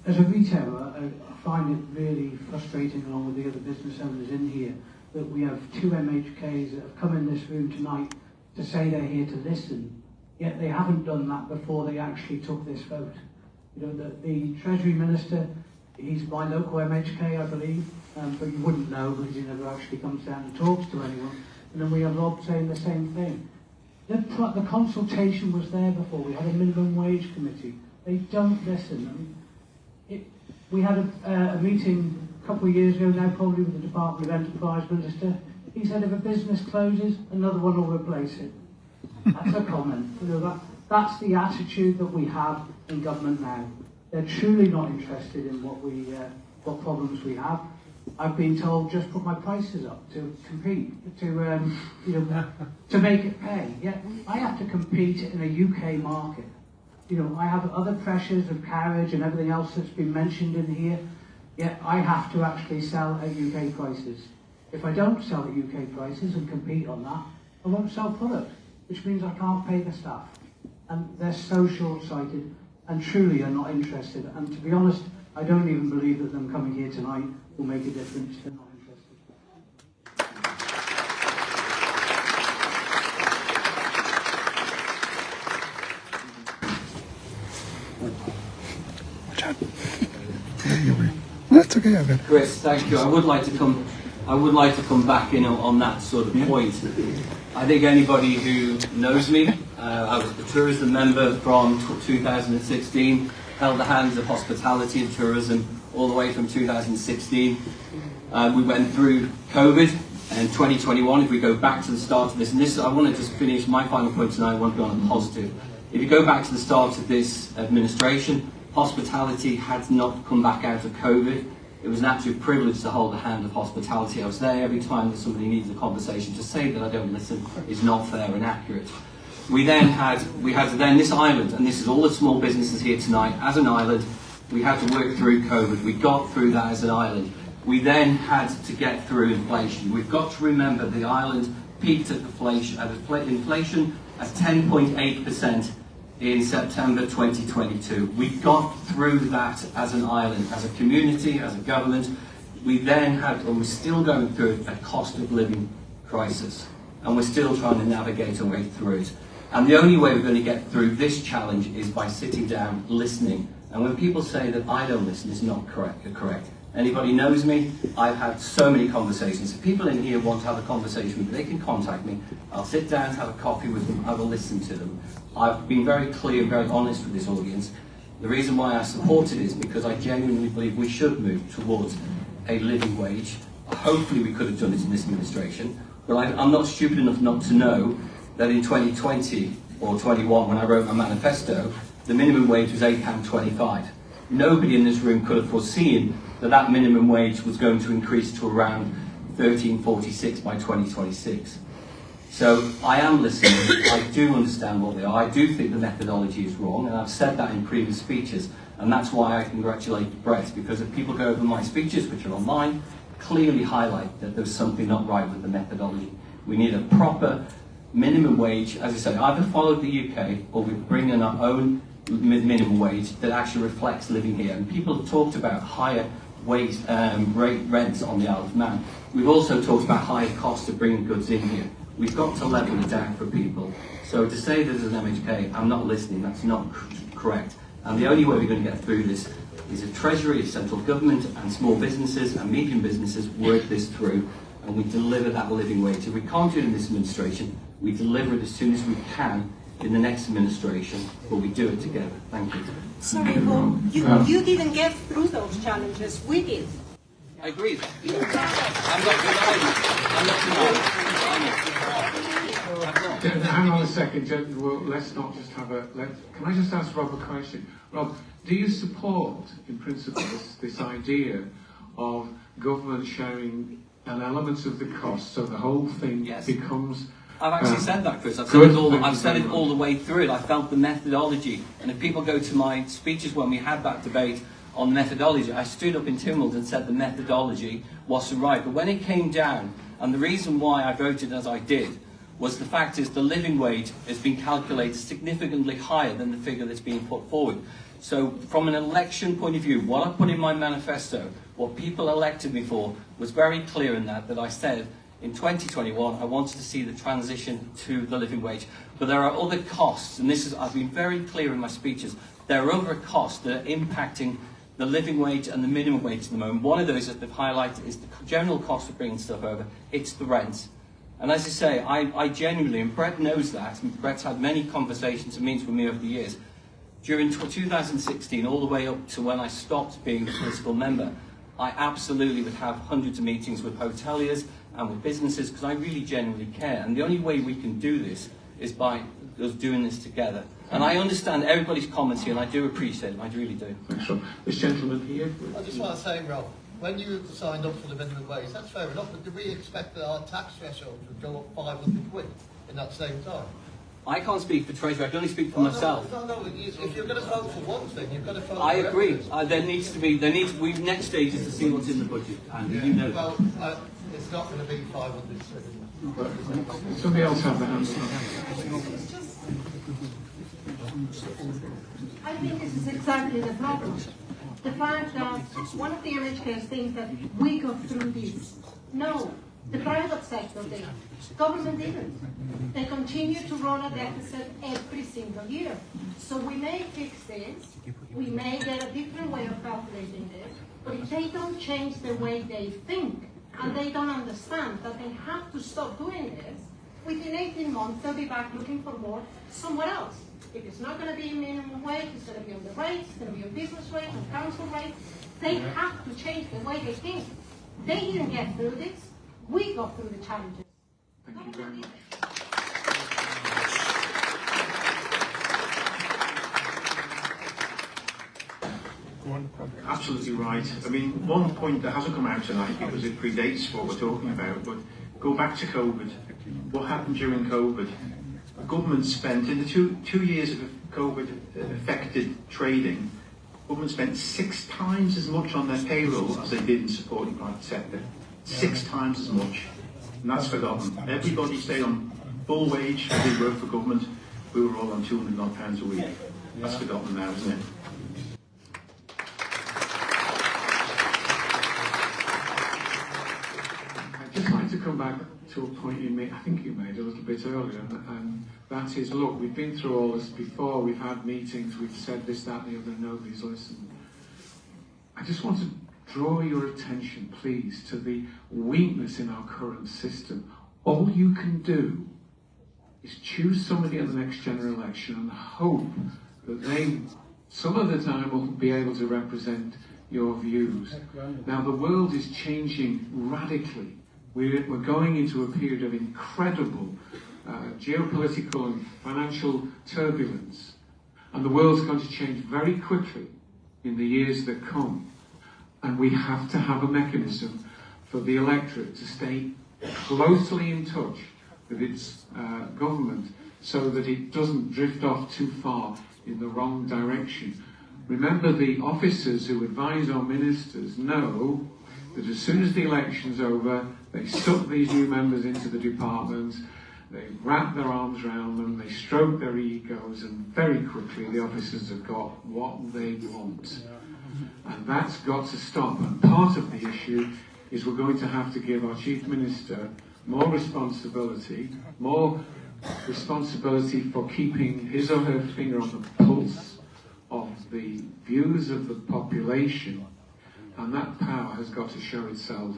As a retailer, I find it really frustrating, along with the other business owners in here, that we have 2 MHKs that have come in this room tonight to say they're here to listen, yet they haven't done that before they actually took this vote. You know, the Treasury Minister, he's my local MHK, I believe, but you wouldn't know because he never actually comes down and talks to anyone. And then we have Rob saying the same thing. The consultation was there before. We had a minimum wage committee. They don't listen. I mean, we had a meeting a couple of years ago now, probably with the Department of Enterprise Minister. He said if a business closes, another one will replace it. That's a comment. You know, that's the attitude that we have in government now. They're truly not interested in what problems we have. I've been told just put my prices up to compete, to make it pay. Yet I have to compete in a UK market. You know, I have other pressures of carriage and everything else that's been mentioned in here. Yet I have to actually sell at UK prices. If I don't sell at UK prices and compete on that, I won't sell product, which means I can't pay the staff. And they're so short-sighted and truly are not interested. And to be honest, I don't even believe that them coming here tonight will make a difference. They're not interested. That's okay, I've got it. Chris, thank you. I would like to come back in on that sort of point. I think anybody who knows me, I was the tourism member from 2016, held the hands of hospitality and tourism all the way from 2016. We went through COVID and 2021. If we go back to the start of this, and this, I want to just finish my final point tonight. I want to go on a positive. If you go back to the start of this administration, hospitality had not come back out of COVID. It was an absolute privilege to hold the hand of hospitality. I was there every time that somebody needed a conversation. To say that I don't listen is not fair and accurate. We had this island, and this is all the small businesses here tonight, as an island. We had to work through COVID. We got through that as an island. We then had to get through inflation. We've got to remember the island peaked at inflation at 10.8% in September 2022. We got through that as an island, as a community, as a government. We then had, and we're still going through a cost of living crisis. And we're still trying to navigate our way through it. And the only way we're going to get through this challenge is by sitting down, listening. And when people say that I don't listen, it's not correct. Anybody knows me, I've had so many conversations. If people in here want to have a conversation with me, they can contact me. I'll sit down, have a coffee with them, I will listen to them. I've been very clear and very honest with this audience. The reason why I support it is because I genuinely believe we should move towards a living wage. Hopefully we could have done it in this administration, but I'm not stupid enough not to know that in 2020 or 21, when I wrote my manifesto, the minimum wage was £8.25. Nobody in this room could have foreseen that minimum wage was going to increase to around £13.46 by 2026. So I am listening. I do understand what they are. I do think the methodology is wrong, and I've said that in previous speeches, and that's why I congratulate Brett, because if people go over my speeches, which are online, clearly highlight that there's something not right with the methodology. We need a proper minimum wage, as I say, either follow the UK or we bring in our own minimum wage that actually reflects living here. And people have talked about higher rents on the Isle of Man. We've also talked about higher costs of bringing goods in here. We've got to level it down for people. So to say that as an MHK, I'm not listening, that's not correct. And the only way we're going to get through this is a Treasury, a central government, and small businesses and medium businesses work this through, and we deliver that living wage. If we can't do it in this administration, we deliver it as soon as we can in the next administration, but we do it together. Thank you. Sorry, well, you didn't get through those challenges. We did. I agree. I'm not denying. Hang on a second, well, let's not just have a... Can I just ask Rob a question? Rob, do you support, in principle, this idea of government sharing an element of the cost so the whole thing becomes... I've actually said that, Chris. I've said it all the way through it. I felt the methodology. And if people go to my speeches when we had that debate on methodology, I stood up in Tynwald and said the methodology wasn't right. But when it came down, and the reason why I voted as I did, was the fact is the living wage has been calculated significantly higher than the figure that's being put forward. So from an election point of view, what I put in my manifesto, what people elected me for, was very clear in that I said in 2021 I wanted to see the transition to the living wage. But there are other costs, and I've been very clear in my speeches, there are other costs that are impacting the living wage and the minimum wage at the moment. One of those that they've highlighted is the general cost of bringing stuff over. It's the rent. And as I say, I genuinely, and Brett knows that, and Brett's had many conversations and meetings with me over the years, during 2016, all the way up to when I stopped being a political member, I absolutely would have hundreds of meetings with hoteliers and with businesses, because I really genuinely care. And the only way we can do this is by us doing this together. And I understand everybody's comments here, and I do appreciate them, I really do. Thanks, Rob. This gentleman here. I just want to say, Rob, when you signed up for the minimum wage, that's fair enough, but did we expect that our tax threshold would go up 500 quid in that same time? I can't speak for Treasury, I can only speak for myself. No, if you're going to vote for one thing, you've got to vote for I agree. everything. Next stage is to see what's in the budget, and you know well, it's not going to be 500 quid. Somebody else have the hands up. I think this is exactly the problem. The fact that one of the MHKs thinks that we got through this. No, the private sector did. Government didn't. They continue to run a deficit every single year. So we may fix this, we may get a different way of calculating this, but if they don't change the way they think, and they don't understand that they have to stop doing this, within 18 months they'll be back looking for more somewhere else. If it's not going to be minimum wage, it's going to be on the rates, it's going to be on business rates, on council rates. They have to change the way they think. They didn't get through this. We got through the challenges. Thank you very much. Absolutely right. I mean, one point that hasn't come out tonight because it predates what we're talking about, but go back to COVID. What happened during COVID? The government spent, in the two years of COVID affected trading, government spent 6 times as much on their payroll as they did in supporting the private sector. 6 times as much. And that's forgotten. Everybody stayed on full wage, they worked for government. We were all on £200 a week. That's forgotten now, isn't it? I'd just like to come back to a point you made, I think you made a little bit earlier, and that is, look, we've been through all this before, we've had meetings, we've said this, that, and the other, nobody's listened. I just want to draw your attention, please, to the weakness in our current system. All you can do is choose somebody at the next general election and hope that they, some of the time, will be able to represent your views. Now, the world is changing radically. We're going into a period of incredible geopolitical and financial turbulence. And the world's going to change very quickly in the years that come. And we have to have a mechanism for the electorate to stay closely in touch with its government so that it doesn't drift off too far in the wrong direction. Remember, the officers who advise our ministers know that as soon as the election's over, they suck these new members into the departments, they wrap their arms around them, they stroke their egos, and very quickly the officers have got what they want. And that's got to stop. And part of the issue is we're going to have to give our Chief Minister more responsibility for keeping his or her finger on the pulse of the views of the population. And that power has got to show itself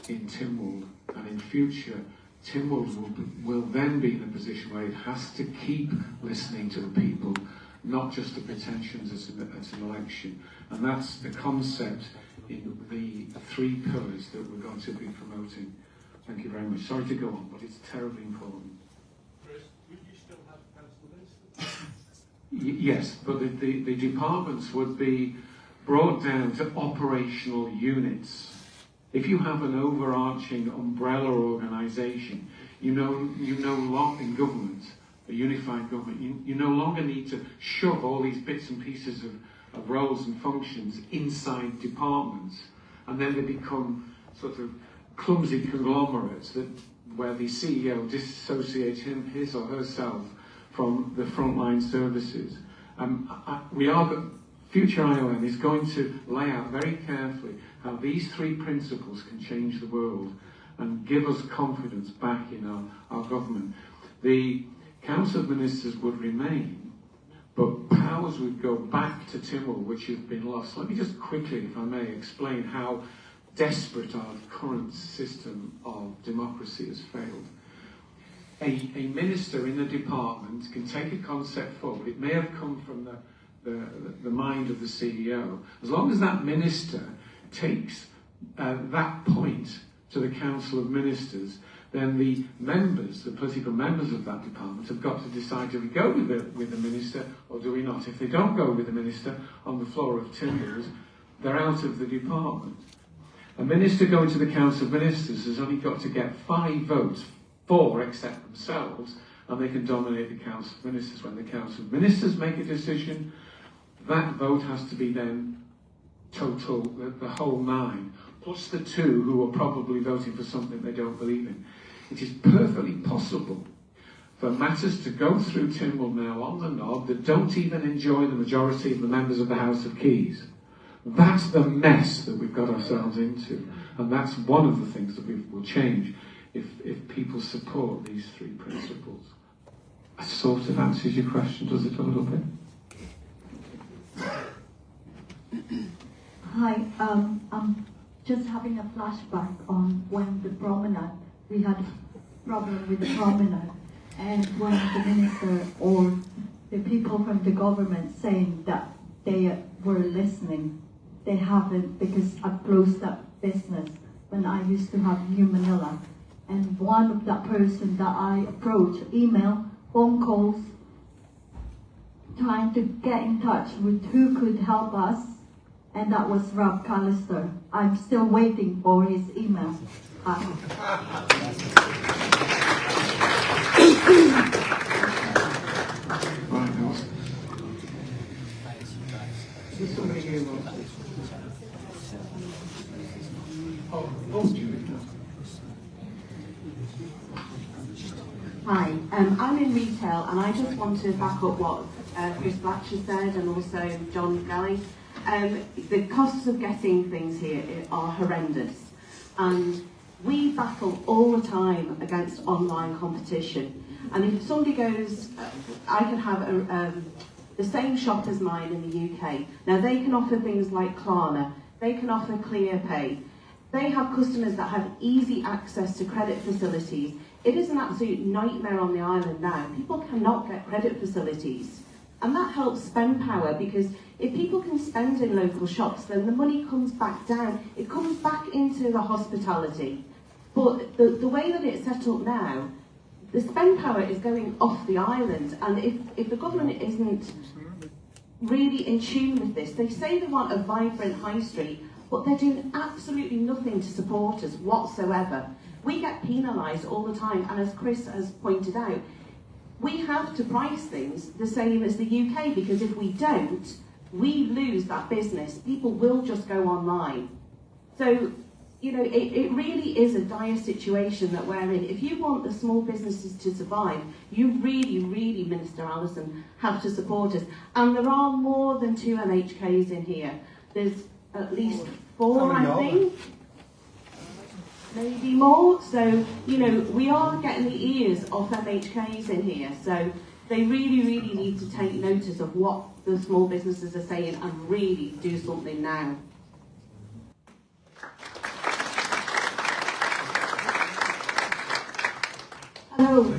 in Tynwald. And in future, Tynwald will then be in a position where it has to keep listening to the people, not just the pretensions at an election. And that's the concept in the 3 pillars that we're going to be promoting. Thank you very much. Sorry to go on, but it's terribly important. Chris, would you still have council ministers? Yes, but the departments would be brought down to operational units. If you have an overarching umbrella organisation, you no longer in government, a unified government, you no longer need to shove all these bits and pieces of roles and functions inside departments, and then they become sort of clumsy conglomerates where the CEO disassociates his or herself from the frontline services. We are future IOM is going to lay out very carefully how these three principles can change the world and give us confidence back in our government. The Council of Ministers would remain, but powers would go back to Tynwald, which have been lost. Let me just quickly, if I may, explain how desperate our current system of democracy has failed. A minister in a department can take a concept forward. It may have come from the mind of the CEO. As long as that minister takes that point to the Council of Ministers, then the members, the political members of that department, have got to decide, do we go with the minister or do we not? If they don't go with the minister on the floor of Tynwald, they're out of the department. A minister going to the Council of Ministers has only got to get 5 votes, 4 except themselves, and they can dominate the Council of Ministers. When the Council of Ministers make a decision, that vote has to be then total, the whole 9, plus the 2 who are probably voting for something they don't believe in. It is perfectly possible for matters to go through Tynwald now on the nod that don't even enjoy the majority of the members of the House of Keys. That's the mess that we've got ourselves into, and that's one of the things that will change if people support these 3 principles. I sort of answers your question, does it, a little bit? Hi, I'm just having a flashback on when the promenade, we had a problem with the promenade, and when the minister or the people from the government saying that they were listening, they haven't, because I've closed that business when I used to have New Manila. And one of that person that I approached, email, phone calls, trying to get in touch with who could help us, and that was Rob Callister. I'm still waiting for his email. Hi, I'm in retail, and I just want to back up what Chris Blatcher said and also John Galley. The costs of getting things here are horrendous, and we battle all the time against online competition. And if somebody goes, I can have the same shop as mine in the UK. Now they can offer things like Klarna, they can offer ClearPay. They have customers that have easy access to credit facilities. It is an absolute nightmare on the island now. People cannot get credit facilities. And that helps spend power, because if people can spend in local shops, then the money comes back down. It comes back into the hospitality. But the way that it's set up now, the spend power is going off the island. And if the government isn't really in tune with this, they say they want a vibrant high street, but they're doing absolutely nothing to support us whatsoever. We get penalised all the time, and as Chris has pointed out, we have to price things the same as the UK, because if we don't, we lose that business. People will just go online. So, you know, it really is a dire situation that we're in. If you want the small businesses to survive, you really, really, Minister Allison, have to support us. And there are more than 2 MHKs in here. There's at least 4, I think. Maybe more. So, you know, we are getting the ears of MHKs in here. So they really, really need to take notice of what the small businesses are saying and really do something now. Hello,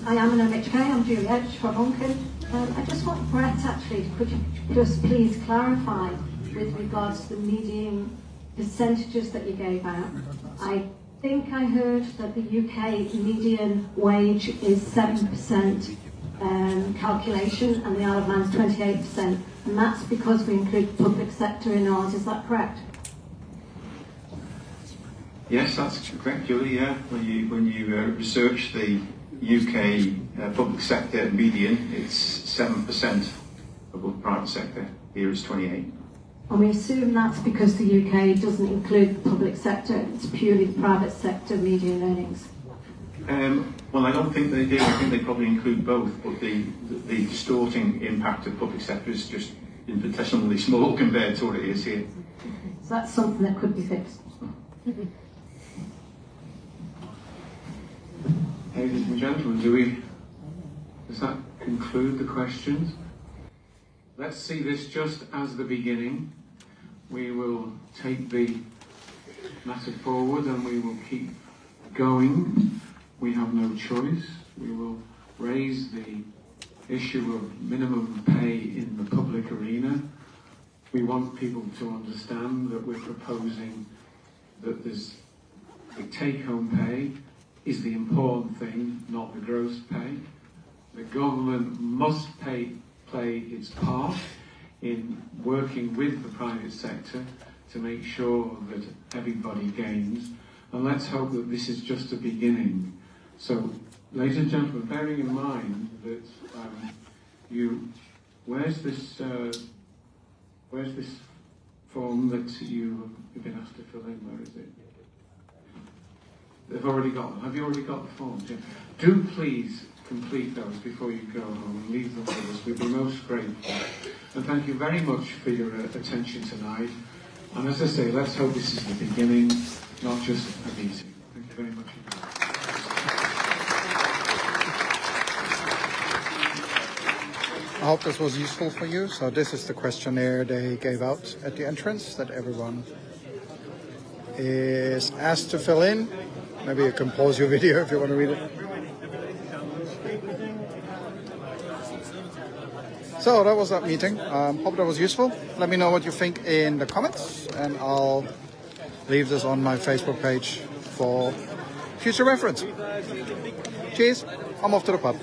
I am an MHK, I'm Julie Edge from Unkin. I just want Brett, actually, could you just please clarify with regards to the median percentages that you gave out? I think I heard that the UK median wage is 7% calculation, and the Isle of Man's 28%, and that's because we include public sector in ours, is that correct? Yes, that's correct, Julie. Yeah, when you research the UK public sector median, it's 7% above the private sector. Here it's 28%. And we assume that's because the UK doesn't include the public sector; it's purely the private sector median earnings. Well, I don't think they do. I think they probably include both, but the distorting impact of public sector is just infinitesimally small compared to what it is here. So that's something that could be fixed. Ladies and gentlemen, does that conclude the questions? Let's see this just as the beginning. We will take the matter forward and we will keep going. We have no choice. We will raise the issue of minimum pay in the public arena. We want people to understand that we're proposing that there's the take-home pay is the important thing, not the gross pay. The government must play its part in working with the private sector to make sure that everybody gains. And let's hope that this is just a beginning. So, ladies and gentlemen, bearing in mind that where's this form that you've been asked to fill in? Where is it? They've already got them. Have you already got the forms? Yeah. Do please complete those before you go home and leave them with us. We'd be most grateful. And thank you very much for your attention tonight. And as I say, let's hope this is the beginning, not just a meeting. Thank you very much indeed. I hope this was useful for you. So this is the questionnaire they gave out at the entrance that everyone is asked to fill in. Maybe you can pause your video if you want to read it. So that was that meeting. Hope that was useful. Let me know what you think in the comments, and I'll leave this on my Facebook page for future reference. Cheers. I'm off to the pub.